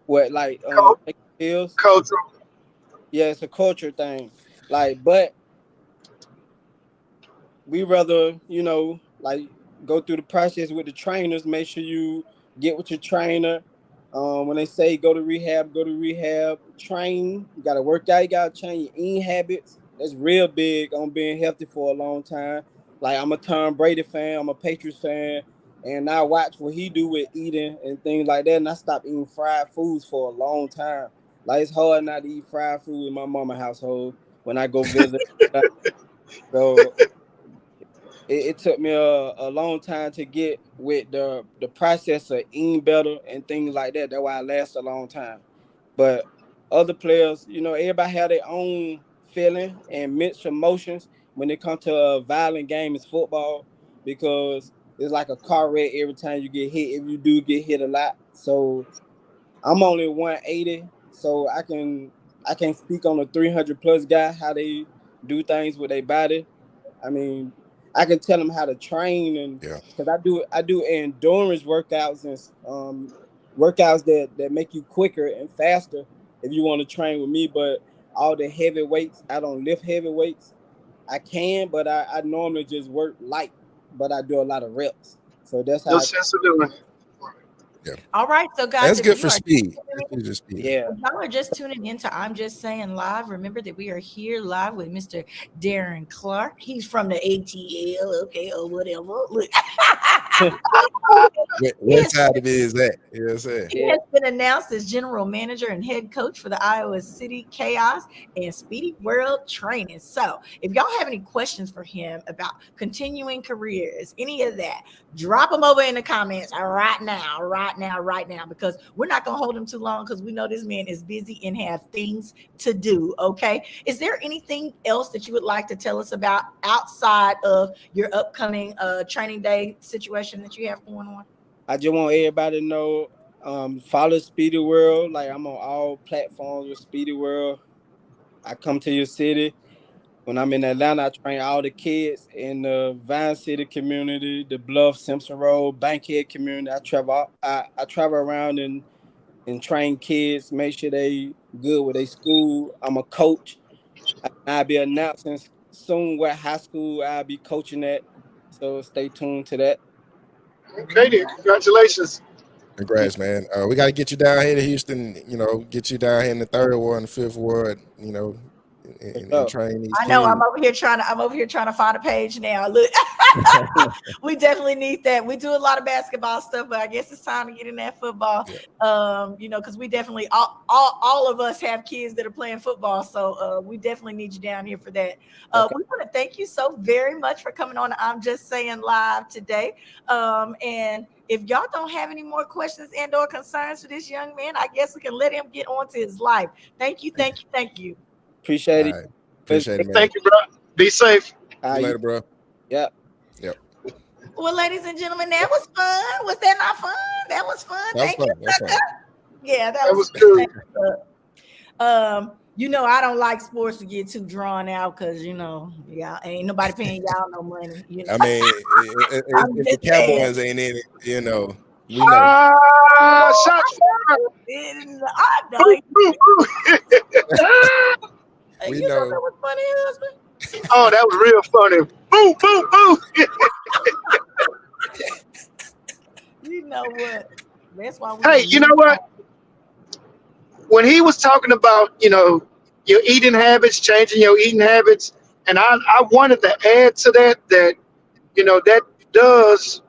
What, like pills? Cultural. Yeah, it's a culture thing. Like, but we rather, like go through the process with the trainers, make sure you get with your trainer. When they say go to rehab, train. You got to work out, you got to change your eating habits. That's real big on being healthy for a long time. Like, I'm a Tom Brady fan, I'm a Patriots fan, and I watch what he do with eating and things like that, and I stopped eating fried foods for a long time. Like, it's hard not to eat fried food in my mama household when I go visit. So it took me a long time to get with the process of eating better and things like that. That's why I last a long time. But other players, everybody have their own feeling and mixed emotions when it comes to a violent game is football, because it's like a car wreck every time you get hit, if you do get hit a lot. So I'm only 180, so I can't speak on a 300 plus guy how they do things with their body. I mean, I can tell them how to train, and because I do endurance workouts and workouts that make you quicker and faster if you want to train with me. But all the heavy weights, I don't lift heavy weights. I can, but I normally just work light, but I do a lot of reps. So that's how. Yeah. All right, so guys, that's good for speed. Yeah. If y'all are just tuning into I'm Just Saying Live, remember that we are here live with Mr. Daron Clark. He's from the ATL, okay, or whatever. Look. What side of it is that? You know what I'm saying? He has been announced as general manager and head coach for the Iowa City Chaos and Speedy World Training. So if y'all have any questions for him about continuing careers, any of that, drop them over in the comments right now, because we're not going to hold him too long, because we know this man is busy and have things to do, okay? Is there anything else that you would like to tell us about outside of your upcoming training day situation that you have going on? I just want everybody to know, follow Speedy World. Like, I'm on all platforms with Speedy World. I come to your city. When I'm in Atlanta, I train all the kids in the Vine City community, the Bluff, Simpson Road, Bankhead community. I travel around and train kids, make sure they good with their school. I'm a coach. I'll be announcing soon what high school I'll be coaching at. So stay tuned to that. Okay, then. Congratulations. Congrats, man. We got to get you down here to Houston, get you down here in the 3rd ward and the 5th ward, and train these I know kids. I'm over here trying to find a page now. Look, we definitely need that. We do a lot of basketball stuff, but I guess it's time to get in that football. Yeah. Because we definitely all of us have kids that are playing football, so we definitely need you down here for that. Okay. We want to thank you so very much for coming on I'm Just Saying Live today. And if y'all don't have any more questions and or concerns for this young man, I guess we can let him get on to his life. Thank you. Appreciate it. Right. Appreciate it, man. Thank you, bro. Be safe. See you later, bro. Yep. Well, ladies and gentlemen, that was fun. Was that not fun? That was fun. Thank you. Yeah, that was good. I don't like sports to get too drawn out because, ain't nobody paying y'all no money. I mean, if the Cowboys ain't in it, we know. Shots we know. That was funny, husband. Oh, that was real funny. Boom, boom, boom. You know what? That's why we. Hey, you know what? When he was talking about, your eating habits, changing your eating habits, and I wanted to add to that, that does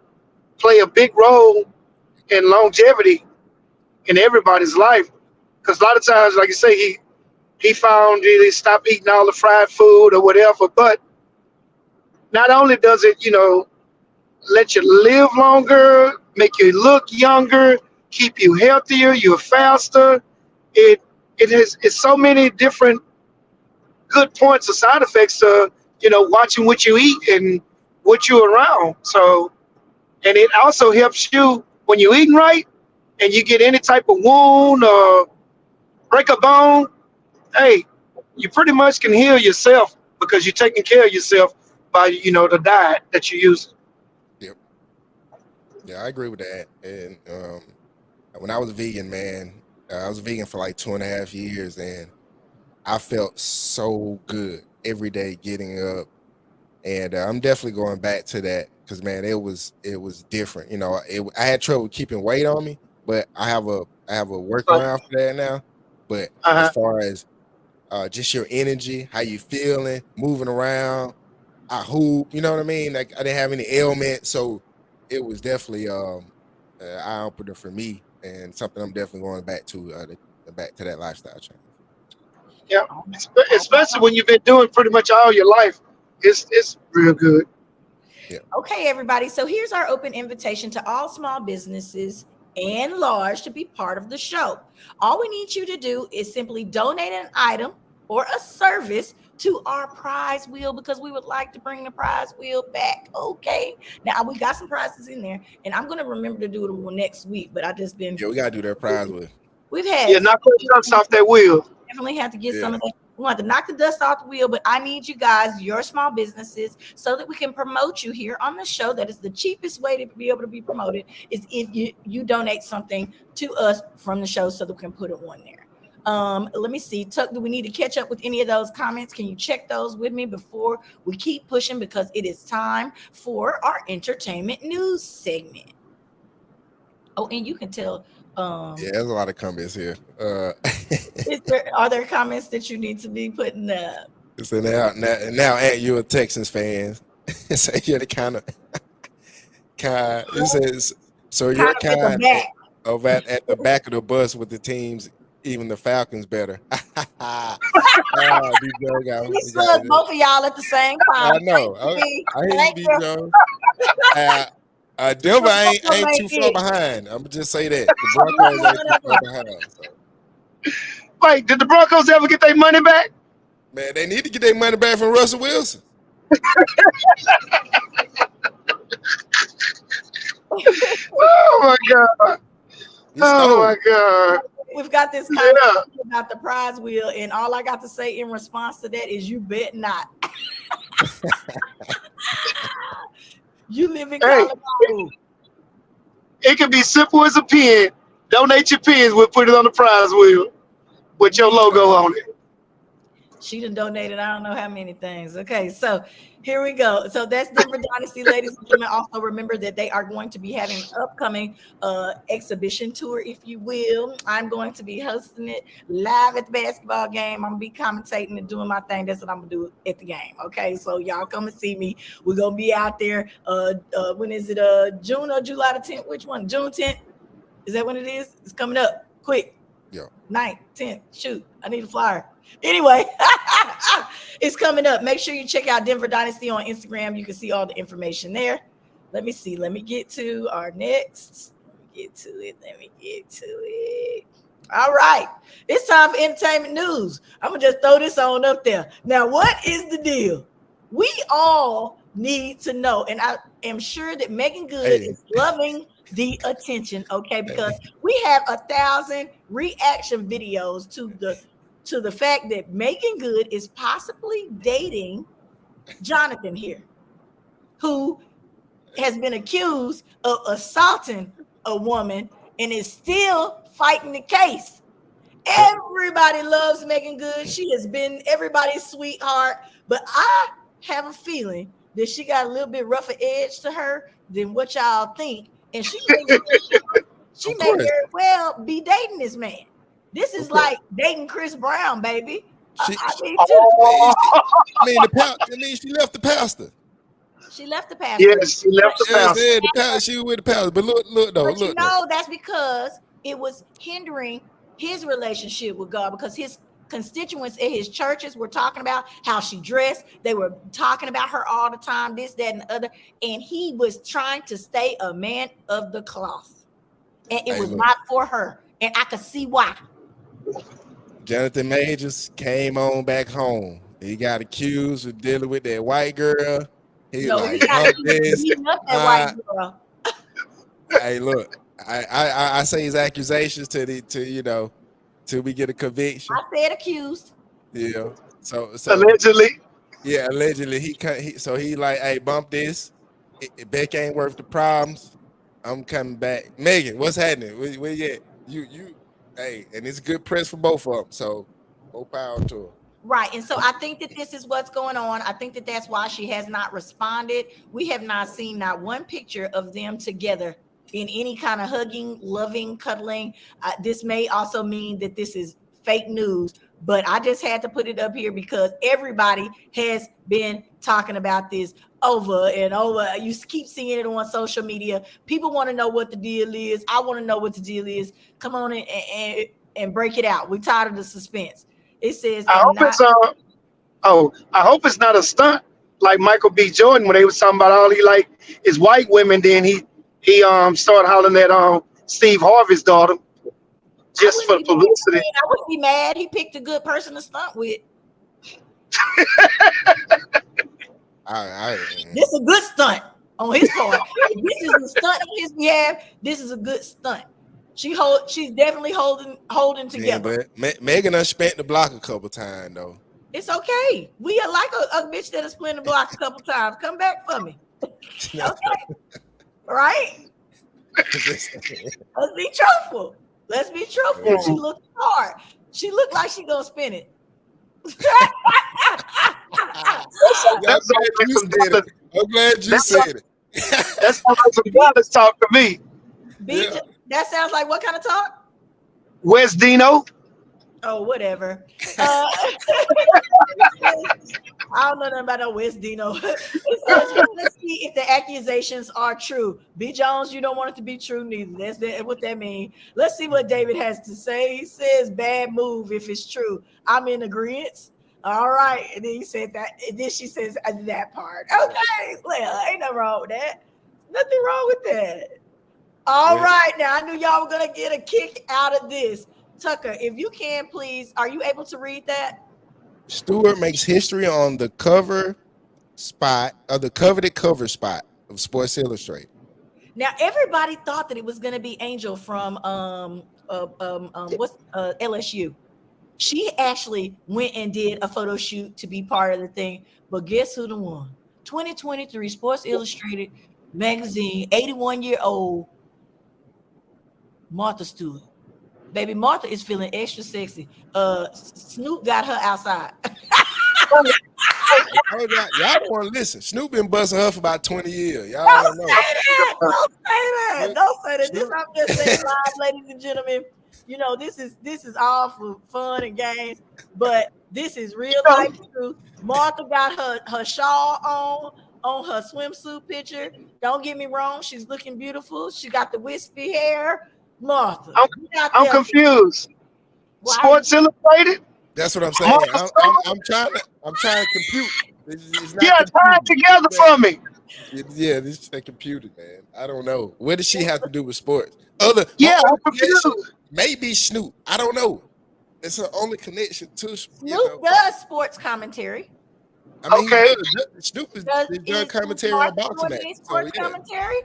play a big role in longevity in everybody's life. Because a lot of times, like you say, he found he stopped eating all the fried food or whatever. But not only does it, let you live longer, make you look younger, keep you healthier, you're faster. It's so many different good points or side effects to watching what you eat and what you're around. So, and it also helps you when you're eating right and you get any type of wound or break a bone. Hey, you pretty much can heal yourself because you're taking care of yourself by the diet that you use. Yep. Yeah, I agree with that. And when I was vegan, man, I was vegan for like 2.5 years, and I felt so good every day getting up. And I'm definitely going back to that because, man, it was different. I had trouble keeping weight on me, but I have a workaround for that now. But as far as just your energy, how you feeling, moving around, I hoop, you know what I mean? Like I didn't have any ailment, so it was definitely eye opener for me, and something I'm definitely going back to that lifestyle change. Yeah, especially when you've been doing pretty much all your life, it's real good. Yeah. Okay, everybody. So here's our open invitation to all small businesses and large to be part of the show. All we need you to do is simply donate an item or a service to our prize wheel because we would like to bring the prize wheel back. Okay. Now we got some prizes in there, and I'm gonna remember to do it next week. But I just been we gotta do that prize wheel. We've had knock those dust off that wheel. Definitely have to get some of that. We want to knock the dust off the wheel, but I need you guys, your small businesses, so that we can promote you here on the show. That is the cheapest way to be able to be promoted is if you donate something to us from the show so that we can put it on there. Let me see. Tuck, do we need to catch up with any of those comments? Can you check those with me before we keep pushing? Because it is time for our entertainment news segment. Oh, and you can tell. There's a lot of comments here. Are there comments that you need to be putting up? So now, Aunt, you're a Texans fan. So you're the kind. It says so you're kind at the back of the bus with the teams. Even the Falcons better. Both of y'all at the same time. I know. I hate you, Jones. Denver ain't too far behind. I'm gonna just say that the Broncos ain't too far behind. So. Wait, did the Broncos ever get their money back? Man, they need to get their money back from Russell Wilson. Oh my God! Oh my God! We've got this conversation about the prize wheel, and all I got to say in response to that is, "You bet not." You live in Colorado. It can be simple as a pen. Donate your pens. We'll put it on the prize wheel with your logo on it. She done donated I don't know how many things. Okay, so here we go. So that's Denver Dynasty, ladies and gentlemen. Also remember that they are going to be having an upcoming exhibition tour, if you will. I'm going to be hosting it live at the basketball game. I'm going to be commentating and doing my thing. That's what I'm going to do at the game. Okay, so y'all come and see me. We're going to be out there. When is it? June or July the 10th? Which one? June 10th? Is that when it is? It's coming up. Quick. Yeah. 9th, 10th. Shoot, I need a flyer. Anyway, it's coming up. Make sure you check out Denver Dynasty on Instagram. You can see all the information there. Let me see. Let me get to our next. Let me get to it. All right. It's time for entertainment news. I'm going to just throw this on up there. Now, what is the deal? We all need to know, and I am sure that Megan Good is loving the attention, okay? Because we have 1,000 reaction videos to the fact that Megan Good is possibly dating Jonathan here, who has been accused of assaulting a woman and is still fighting the case. Everybody loves Megan Good. She has been everybody's sweetheart, but I have a feeling that she got a little bit rougher edge to her than what y'all think, and she may very well be dating this man. This is like dating Chris Brown, baby. I mean, she left the pastor. She left the pastor. Yes, she left the pastor. She was with the pastor. But look though. But that's because it was hindering his relationship with God, because his constituents at his churches were talking about how she dressed. They were talking about her all the time, this, that, and the other. And he was trying to stay a man of the cloth. And it was not for her. And I could see why. Jonathan Majors came on back home. He got accused of dealing with that white girl. He got beating up that white girl. Hey, look, I say his accusations till we get a conviction. I said accused. Yeah. So allegedly. Yeah, allegedly. He like, hey, bump this. Beck ain't worth the problems. I'm coming back. Megan, what's happening? Where you at? You. Hey, and it's good press for both of them. So, more power to her. Right. And so I think that this is what's going on. I think that that's why she has not responded. We have not seen not one picture of them together in any kind of hugging, loving, cuddling. This may also mean that this is fake news, but I just had to put it up here because everybody has been talking about this over and over. You keep seeing it on social media. People want to know what the deal is. I want to know what the deal is. Come on and break it out. We're tired of the suspense. It says, I hope it's not a stunt like Michael B. Jordan when they was talking about all he like is white women. Then he started hollering at Steve Harvey's daughter just for publicity. I wouldn't be mad. He picked a good person to stunt with. This is a good stunt on his part. This is a stunt on his behalf. This is a good stunt. She's definitely holding together. Yeah, but Megan done spent the block a couple times though. It's okay. We are like a bitch that has spent the block a couple times. Come back for me. Okay. Right? Let's be truthful. Yeah. She looked hard. She looked like she gonna spin it. I'm glad you said it. That's how some dollars talk to me. Yeah. That sounds like what kind of talk? West Dino. Oh, whatever. I don't know nothing about no West Dino. It says, let's see if the accusations are true. B. Jones, you don't want it to be true neither. That's what that means. Let's see what David has to say. He says, bad move if it's true. I'm in agreement. All right. And then he said that. And then she says that part. Okay. Well, ain't nothing wrong with that. Nothing wrong with that. All right. Now, I knew y'all were going to get a kick out of this. Tucker, if you can, please, are you able to read that? Stewart makes history on the coveted cover spot of Sports Illustrated. Now, everybody thought that it was going to be Angel from LSU. She actually went and did a photo shoot to be part of the thing. But guess who won? 2023 Sports Illustrated magazine, 81-year-old Martha Stewart. Baby, Martha is feeling extra sexy. Snoop got her outside. Y'all don't want to listen. Snoop been busting her for about 20 years. Y'all don't know. Don't say that. This I'm just saying live, ladies and gentlemen. You know, this is all for fun and games, but this is real life truth. Martha got her shawl on her swimsuit picture. Don't get me wrong, she's looking beautiful. She got the wispy hair. Martha, I'm confused. Sports Illustrated? That's what I'm saying. I'm trying to compute. Tie it together for me. Yeah, this is a computer, man. I don't know. What does she have to do with sports? I'm confused. Maybe Snoop. I don't know. It's her only connection to Snoop does sports commentary. I mean, Snoop is doing commentary on boxing. Sports commentary?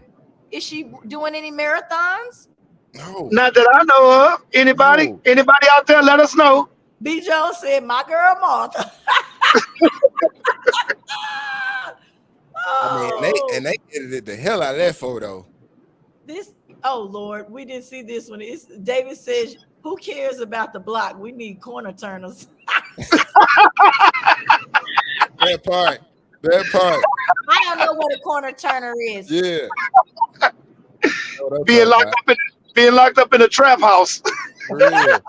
Is she doing any marathons? No. Not that I know of. Anybody out there, let us know. B. Jones said, my girl Martha. I mean, they edited the hell out of that photo. Oh Lord, we didn't see this one. David says, who cares about the block? We need corner turners. That part. I know what a corner turner is. Yeah. Being locked up in a trap house. For real.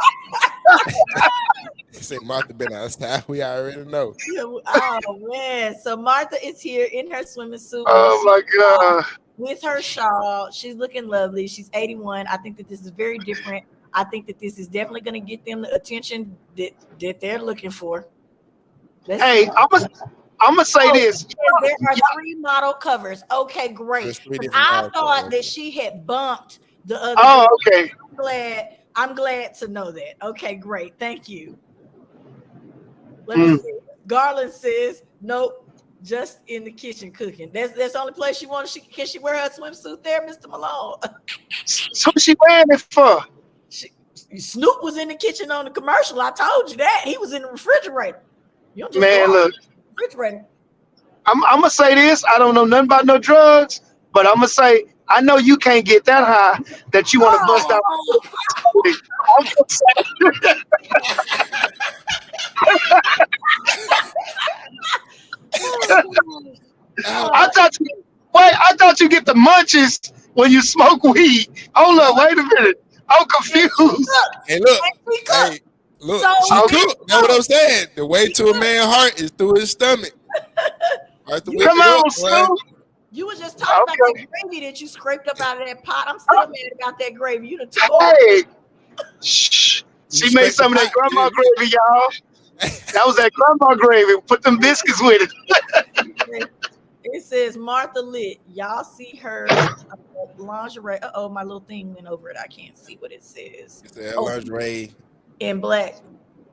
They say Martha been outside. We already know. Oh man! So Martha is here in her swimming suit. Oh my God! With her shawl, she's looking lovely. She's 81. I think that this is very different. I think that this is definitely going to get them the attention that they're looking for. Hey, I'm gonna say this. There are 3 model covers. Okay, great. I thought that she had bumped the other. Oh, okay. I'm glad to know that. Okay, great. Thank you. Let me see. Garland says, nope, just in the kitchen cooking. That's the only place she wants. Can she wear her swimsuit there, Mr. Malone? So she wearing it for? Snoop was in the kitchen on the commercial. I told you that. He was in the refrigerator. You don't just look. Refrigerator. I'm gonna say this. I don't know nothing about no drugs, but I'm gonna say I know you can't get that high that you want to bust out. I thought you get the munchies when you smoke weed. Hold up, wait a minute. I'm confused. Hey, look. Hey, look. She cooked. That's what I'm saying. The way to a man's heart is through his stomach. Come on, Snoop. You were just talking about that gravy that you scraped up out of that pot. I'm still mad about that gravy. You done took shh. She made some of that grandma gravy, y'all. That was that grandma gravy. Put them biscuits with it. It says Martha lit. Y'all see her lingerie. Uh-oh, my little thing went over it. I can't see what it says. It's that lingerie. In black,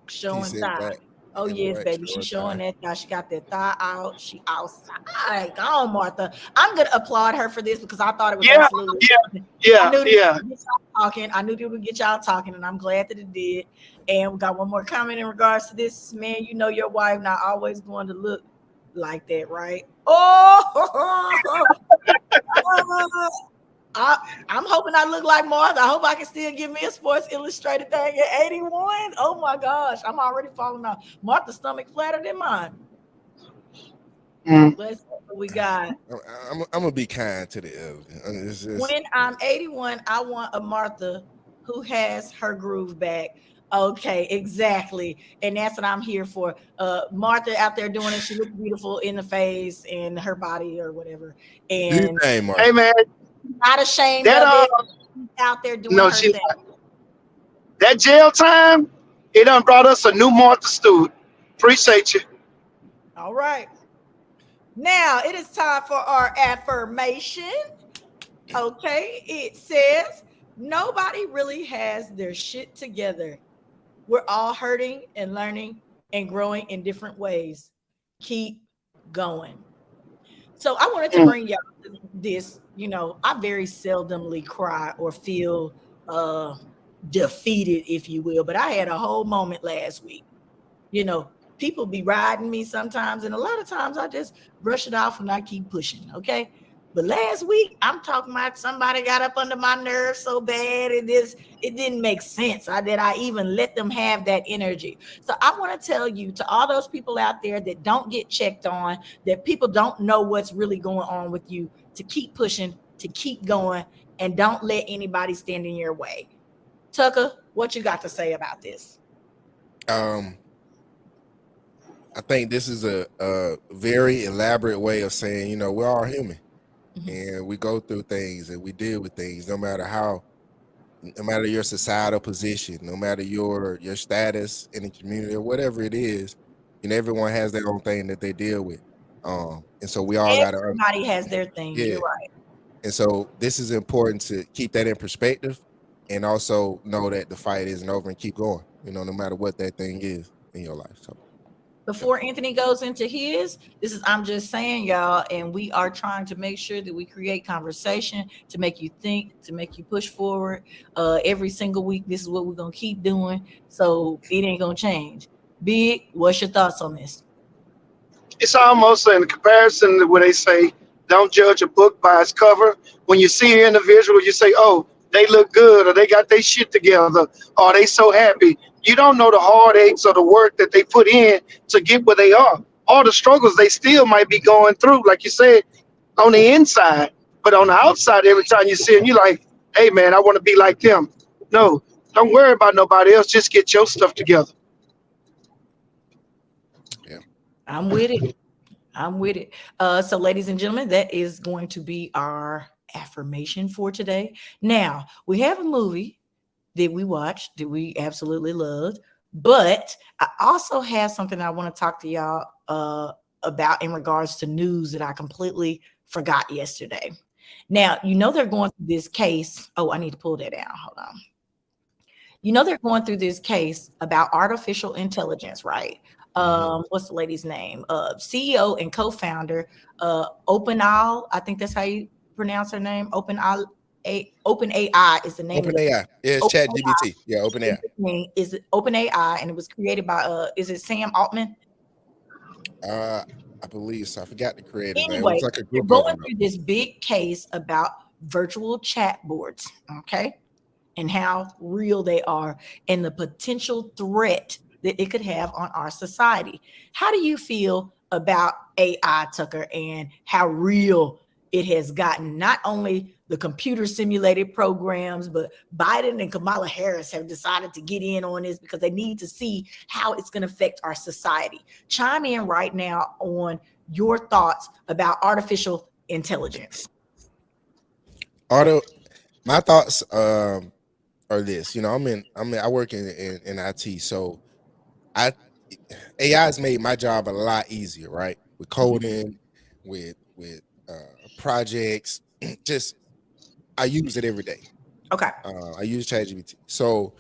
showing thigh. Black. Oh, yes, baby. She's showing that thigh. She got that thigh out. She outside. Go on, Martha. I'm going to applaud her for this because I thought it was absolutely. I knew they would get y'all talking, and I'm glad that it did. And we got one more comment in regards to this. Man, you know your wife not always going to look like that, right? I'm hoping I look like Martha. I hope I can still give me a Sports Illustrated thing at 81. Oh my gosh, I'm already falling off. Martha's stomach flatter than mine. Let's see what we got. I'm gonna be kind to the elders. When I'm 81, I want a Martha who has her groove back. Okay, exactly. And that's what I'm here for. Martha out there doing it. She looks beautiful in the face and her body or whatever. And hey, man. Not ashamed of it. She's out there doing her thing. That jail time, it done brought us a new Martha Stewart. Appreciate you. All right. Now it is time for our affirmation. Okay. It says, nobody really has their shit together. We're all hurting and learning and growing in different ways. Keep going. So I wanted to bring y'all this. You know, I very seldomly cry or feel defeated, if you will. But I had a whole moment last week. You know, people be riding me sometimes, and a lot of times I just brush it off and I keep pushing. Okay. But last week, I'm talking about somebody got up under my nerves so bad, it didn't make sense that I even let them have that energy. So I want to tell you, to all those people out there that don't get checked on, that people don't know what's really going on with you, to keep pushing, to keep going, and don't let anybody stand in your way. Tucker, what you got to say about this? I think this is a very elaborate way of saying, you know, we're all human. And we go through things and we deal with things, no matter your societal position, no matter your status in the community or whatever it is, and everyone has their own thing that they deal with. And so we all got everybody has their thing. Yeah. You're right. And so this is important to keep that in perspective and also know that the fight isn't over and keep going, you know, no matter what that thing is in your life. So before Anthony goes into his, I'm just saying, y'all, and we are trying to make sure that we create conversation to make you think, to make you push forward. Every single week, this is what we're going to keep doing. So it ain't going to change. Big, what's your thoughts on this? It's almost in comparison to where they say, don't judge a book by its cover. When you see an individual, you say, oh, they look good, or they got their shit together, or they so happy. You don't know the heartaches or the work that they put in to get where they are. All the struggles they still might be going through. Like you said, on the inside, but on the outside, every time you see them, you're like, hey man, I want to be like them. No, don't worry about nobody else. Just get your stuff together. Yeah. I'm with it. I'm with it. So, ladies and gentlemen, that is going to be our affirmation for today. Now, we have a movie that we watched that we absolutely loved, but I also have something I want to talk to y'all about in regards to news that I completely forgot yesterday. Now, they're going through this case. Oh, I need to pull that down. Hold on. They're going through this case about artificial intelligence, right? What's the lady's name? CEO and co-founder, OpenAI. I think that's how you pronounce her name. OpenAI is the name. OpenAI. Yeah, it's ChatGPT. Yeah, OpenAI. Is it OpenAI, and it was created by is it Sam Altman? I believe so. I forgot the creator name. It Anyway, was like a group going of them. through this big case about virtual chat boards, okay, and how real they are and the potential threat that it could have on our society. How do you feel about AI, Tucker, and how real it has gotten? Not only the computer simulated programs, but Biden and Kamala Harris have decided to get in on this because they need to see how it's going to affect our society. Chime in right now on your thoughts about artificial intelligence. My thoughts are this. I work in IT, so AI has made my job a lot easier, right? With coding, with projects, just I use it every day. Okay. I use ChatGPT. So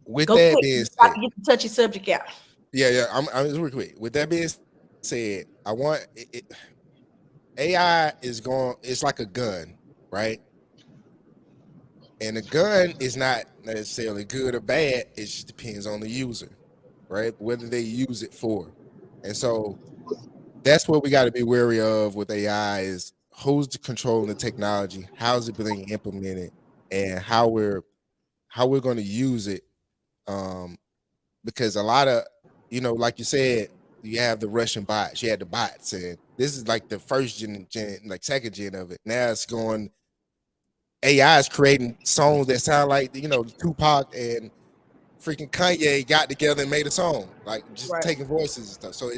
with Go that quick. being Got said, to get the touchy subject out. Yeah. I'm just real quick. With that being said, I want AI is going. It's like a gun, right? And a gun is not necessarily good or bad. It just depends on the user, right? Whether they use it for. And so that's what we got to be wary of with AI is who's controlling the technology, how's it being implemented, and how we're going to use it. Because a lot of, like you said, you have the Russian bots, you had the bots, and this is like the first gen, like second gen of it. Now it's going, AI is creating songs that sound like, Tupac and freaking Kanye got together and made a song, like just taking voices and stuff. So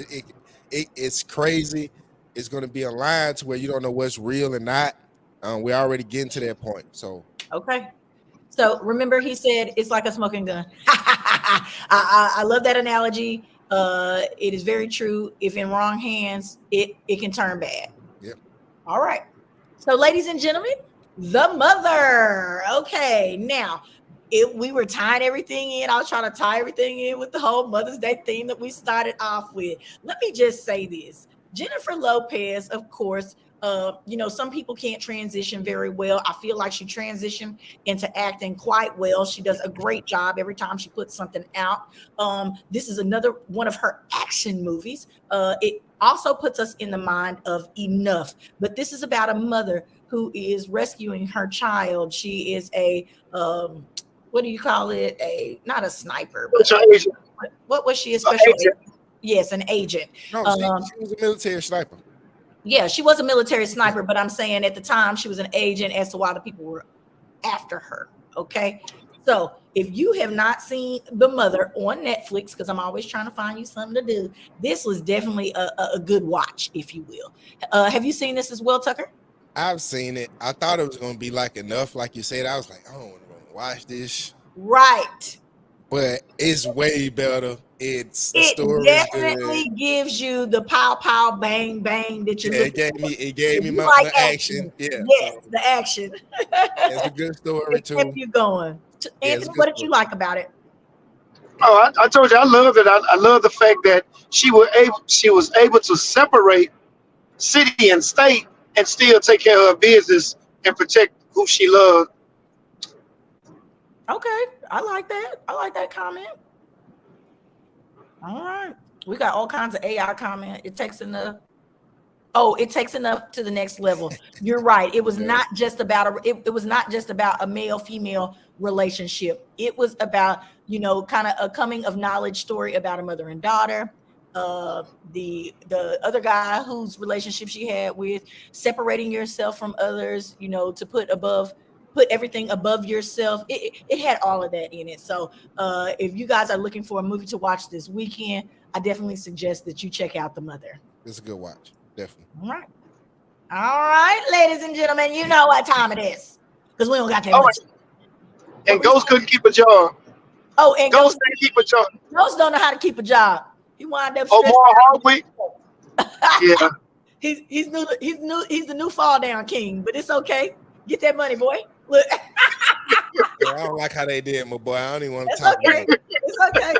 it's crazy. It's going to be a line to where you don't know what's real and not. We're already getting to that point. So okay. So remember, he said it's like a smoking gun. I love that analogy. It is very true. If in wrong hands, it can turn bad. Yep. All right. So, ladies and gentlemen, the mother. Okay, now we were tying everything in. I was trying to tie everything in with the whole Mother's Day theme that we started off with. Let me just say this: Jennifer Lopez, of course. Some people can't transition very well. I feel like she transitioned into acting quite well. She does a great job every time she puts something out. This is another one of her action movies. It also puts us in the mind of Enough, but this is about a mother who is rescuing her child. She is a what do you call it? Not a sniper, but what was she? A special agent? Yes, an agent. No, she was a military sniper. Yeah, she was a military sniper, but I'm saying at the time she was an agent as to why the people were after her. Okay. So if you have not seen The Mother on Netflix, because I'm always trying to find you something to do, this was definitely a good watch, if you will. Have you seen this as well, Tucker? I've seen it. I thought it was going to be like Enough, like you said. I was like, I don't want to watch this. Right. But it's way better. It definitely gives you the pow pow bang bang that you. Yeah, it gave me my action. Yeah, yes, so. The action. It's a good story too. Kept you going. Anthony, what did you like about it? Oh, I told you I love it. I love the fact that she was able to separate city and state and still take care of her business and protect who she loved. Okay, I like that. I like that comment. All right, we got all kinds of AI comment. It takes enough. Oh, it takes enough to the next level. You're right. It was not just about it was not just about a male-female relationship. It was about, kind of a coming of knowledge story about a mother and daughter. the other guy whose relationship she had with, separating yourself from others, to put everything above yourself. It had all of that in it. So if you guys are looking for a movie to watch this weekend, I definitely suggest that you check out The Mother. It's a good watch, definitely. All right, ladies and gentlemen, you know what time it is, because we don't got that much. And Ghost couldn't keep a job. Oh, and Ghost didn't keep a job. Ghost don't know how to keep a job. He wound up. Oh, more Hardwick. Yeah. He's the new fall down king, but it's okay. Get that money, boy. Look. I don't like how they did, my boy. I don't even want to talk okay. about it. It's okay.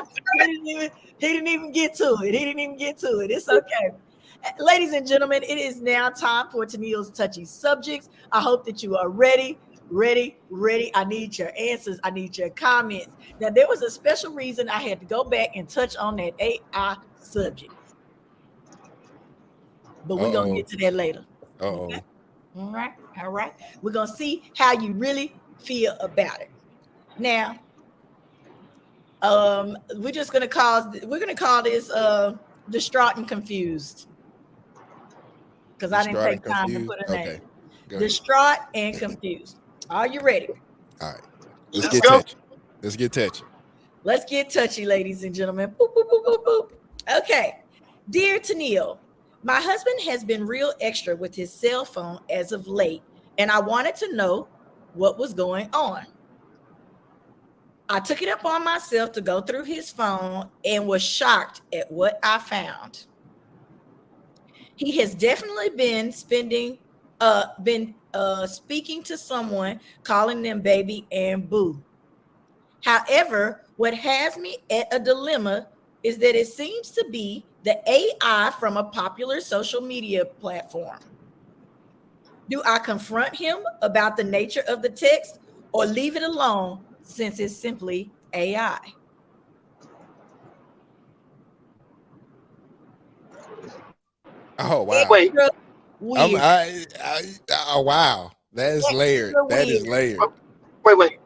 He didn't even get to it. It's okay. Ladies and gentlemen, it is now time for Tennille's touchy subjects. I hope that you are ready. I need your answers. I need your comments. Now, there was a special reason I had to go back and touch on that AI subject, but we're going to get to that later. Okay? All right. We're going to see how you really feel about it. Now, we're going to call this distraught and confused, because I didn't take time to put a name. Distraught and confused. Are you ready? All right. Let's get touchy. Let's get touchy, ladies and gentlemen. Boop, boop, boop, boop, boop. Okay. Dear Tennille, my husband has been real extra with his cell phone as of late, and I wanted to know what was going on. I took it up on myself to go through his phone and was shocked at what I found. He has definitely been speaking to someone, calling them baby and boo. However, what has me at a dilemma is that it seems to be the AI from a popular social media platform. Do I confront him about the nature of the text or leave it alone since it's simply AI? Oh, wow. Wait. Wow. That is layered. That is layered. Wait.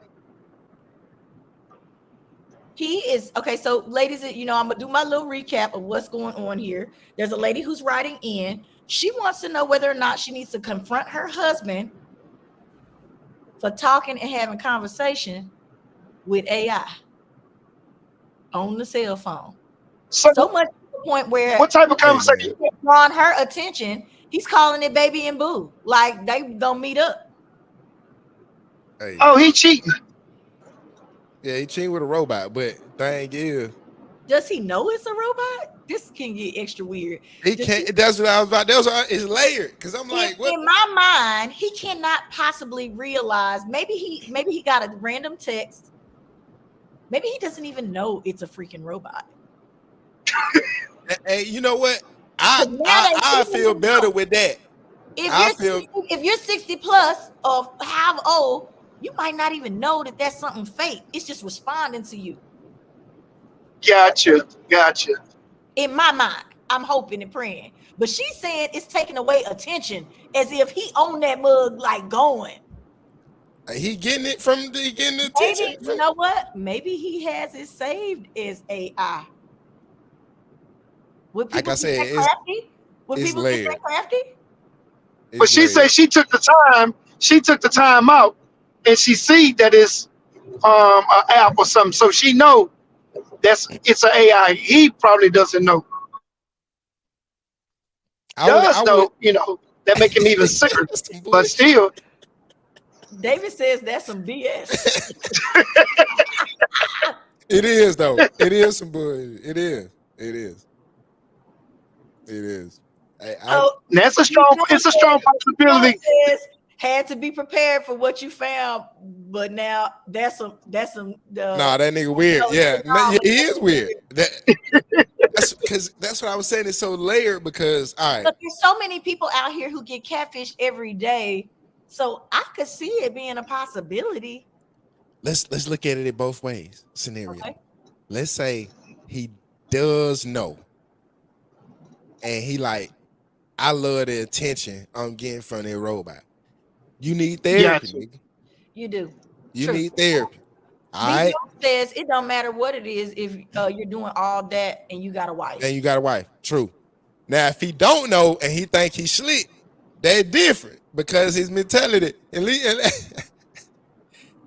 He is okay. So, ladies, I'm gonna do my little recap of what's going on here. There's a lady who's writing in. She wants to know whether or not she needs to confront her husband for talking and having conversation with AI on the cell phone. So much to the point where what type of conversation? Drawing her attention. He's calling it baby and boo. Like they gonna meet up. Hey. Oh, he cheating. Yeah, he cheating with a robot, but thing is, does he know it's a robot? This can get extra weird. He can't. That's what I was about. It's layered, because I'm like, what? In my mind, he cannot possibly realize. Maybe he got a random text. Maybe he doesn't even know it's a freaking robot. Hey, you know what? I feel better with that. If you're 60 plus or how old, you might not even know that that's something fake. It's just responding to you. Gotcha. In my mind, I'm hoping and praying. But she's saying it's taking away attention as if he owned that mug like going. He getting it from the attention. You know what? Maybe he has it saved as AI. Like I said, it's layered. But she said she took the time out, and she see that it's an app or something, so she know it's an AI. He probably doesn't know. That make him even sicker. But still, David says that's some BS. It is though. It is some bullshit. It is. That's a strong. It's a strong possibility. Had to be prepared for what you found, but now that's some. That nigga weird. He is weird. That's what I was saying. It's so layered because But there's so many people out here who get catfished every day, so I could see it being a possibility. Let's look at it in both ways. Scenario. Okay. Let's say he does know, and he like, I love the attention I'm getting from that robot. You need therapy, nigga. You do. You need therapy. BBO says it don't matter what it is if you're doing all that and you got a wife. And you got a wife. True. Now, if he don't know and he think he's slick, that's different because his mentality.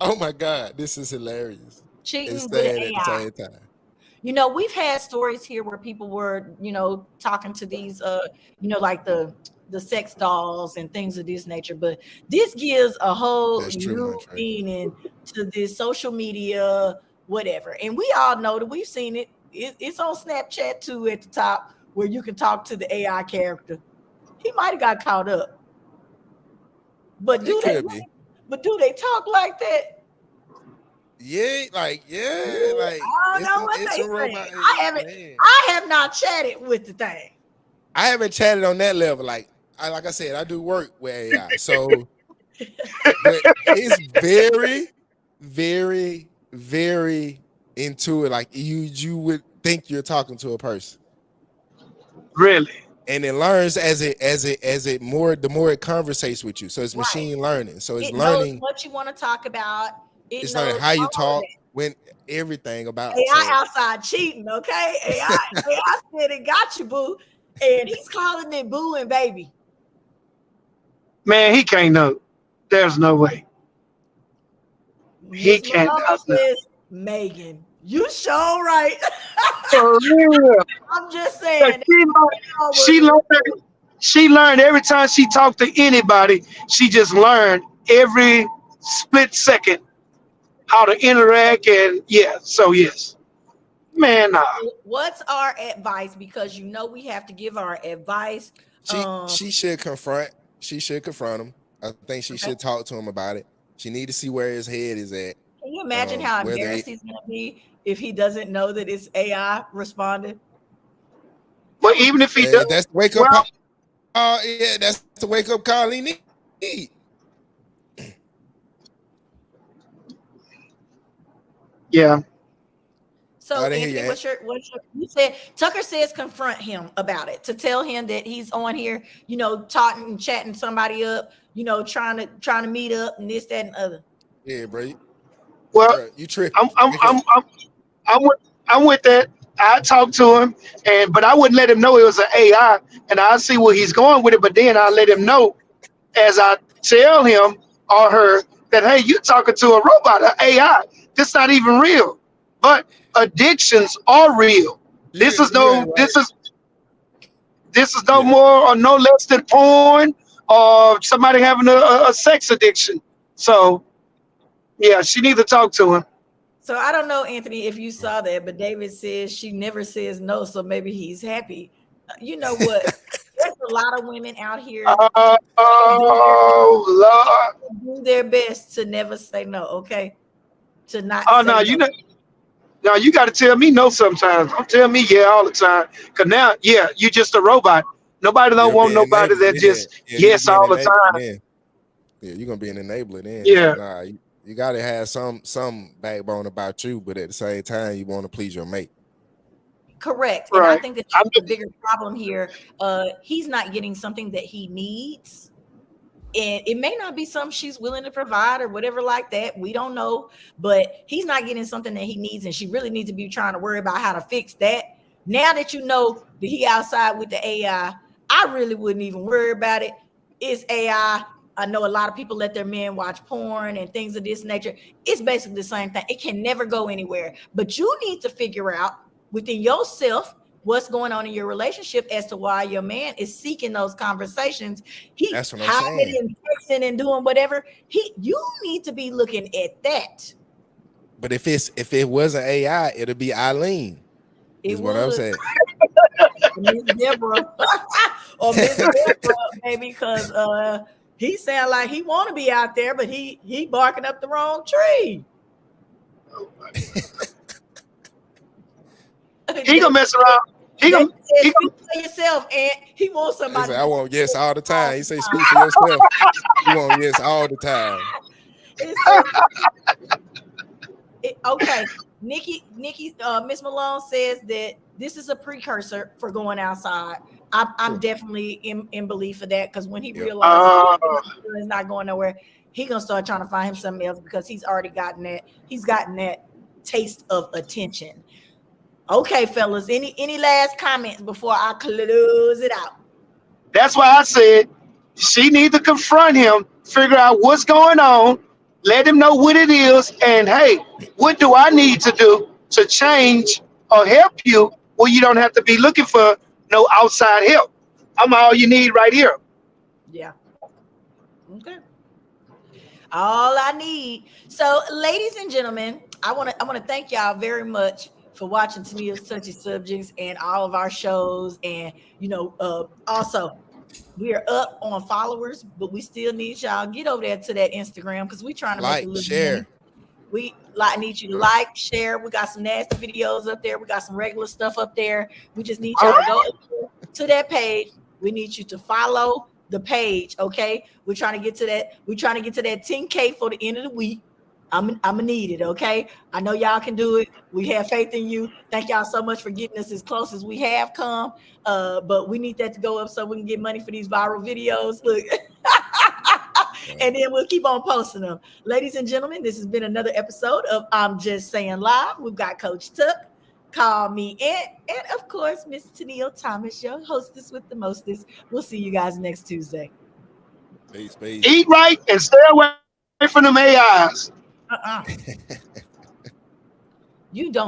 Oh my God, this is hilarious. Cheating with AI. At the same time. You know, we've had stories here where people were, talking to these, like the sex dolls and things of this nature. But this gives a whole new meaning to this social media, whatever. And we all know that we've seen it. It's on Snapchat too at the top where you can talk to the AI character. He might have got caught up. But do they talk like that? Yeah, like I don't know what they say. I have not chatted with the thing. I haven't chatted on that level. Like I said, I do work with AI, so but it's very, very, very into it. Like you would think you're talking to a person, really, and it learns as it more the more it conversates with you. So it's machine learning. So it learning what you want to talk about. It's learning how you talk, when everything about AI outside cheating, okay? AI said it got you, boo, and he's calling it boo and baby. Man, he can't know. There's no way. He can't. Megan, you sure right. For real. I'm just saying. She learned every time she talked to anybody. She just learned every split second how to interact, and so yes. Man, what's our advice? Because we have to give our advice. She should confront. She should confront him. I think she should talk to him about it. She need to see where his head is at. Can you imagine how embarrassed he's gonna be if he doesn't know that it's AI responding? But even if he does, that's the wake up call. That's the wake up call he need. Yeah. So Anthony, you said Tucker says confront him about it, to tell him that he's on here, talking and chatting somebody up, trying to meet up and this, that, and other. Yeah, bro. Well, you tripping. I'm with that. I talked to him, but I wouldn't let him know it was an AI, and I'll see where he's going with it. But then I'll let him know as I tell him or her that, hey, you're talking to a robot, an AI. This not even real. But addictions are real. This is no more or no less than porn or somebody having a sex addiction. So yeah, she needs to talk to him. So I don't know, Anthony, if you saw that, but David says she never says no, so maybe he's happy. You know what? There's a lot of women out here do their best to never say no, okay? To not say no. You got to tell me no sometimes. Don't tell me all the time. Because now, you just a robot. Nobody don't want nobody that just yes all the time. Yeah, you're going to be an enabler then. Yeah. Nah, you got to have some backbone about you, but at the same time, you want to please your mate. Correct. Right. And I think that's the bigger problem here. He's not getting something that he needs. And it may not be something she's willing to provide or whatever like that. We don't know. But he's not getting something that he needs. And she really needs to be trying to worry about how to fix that. Now that you know that he outside with the AI, I really wouldn't even worry about it. It's AI. I know a lot of people let their men watch porn and things of this nature. It's basically the same thing. It can never go anywhere. But you need to figure out within yourself what's going on in your relationship as to why your man is seeking those conversations. That's what I'm saying. And texting and doing whatever. You need to be looking at that. But if it wasn't AI, it'll be Eileen. Is what I'm saying. Miss Deborah. Or Miss Deborah, maybe, because he sound like he want to be out there, but he barking up the wrong tree. He gonna mess around. He gonna speak for yourself, and he wants somebody. I want yes all the time. He say speak for yourself. You want yes all the time. Okay, Nikki, Miss Malone says that this is a precursor for going outside. I'm definitely in belief of that, because when he realizes he's not going nowhere, He gonna start trying to find him something else because he's already gotten that. He's gotten that taste of attention. Okay, fellas. Any last comments before I close it out? That's why I said she needs to confront him, figure out what's going on, let him know what it is, and hey, what do I need to do to change or help you where you don't have to be looking for no outside help? I'm all you need right here. Yeah. Okay. All I need. So, ladies and gentlemen, I want to thank y'all very much for watching Tania's Touchy Subjects and all of our shows. And also we are up on followers, but we still need y'all get over there to that Instagram because we're trying to make a little share. money. We need you to like, share. We got some nasty videos up there. We got some regular stuff up there. We just need y'all to go to that page. We need you to follow the page, okay? We're trying to get to that. We're trying to get to that 10K for the end of the week. I'm gonna need it, okay? I know y'all can do it. We have faith in you. Thank y'all so much for getting us as close as we have come. But we need that to go up so we can get money for these viral videos. Look. And then we'll keep on posting them. Ladies and gentlemen, this has been another episode of I'm Just Saying Live. We've got Coach Tuck, Call Me Aunt, and of course, Miss Tennille Thomas, your hostess with the mostest. We'll see you guys next Tuesday. Peace. Eat right and stay away from them AIs. You don't.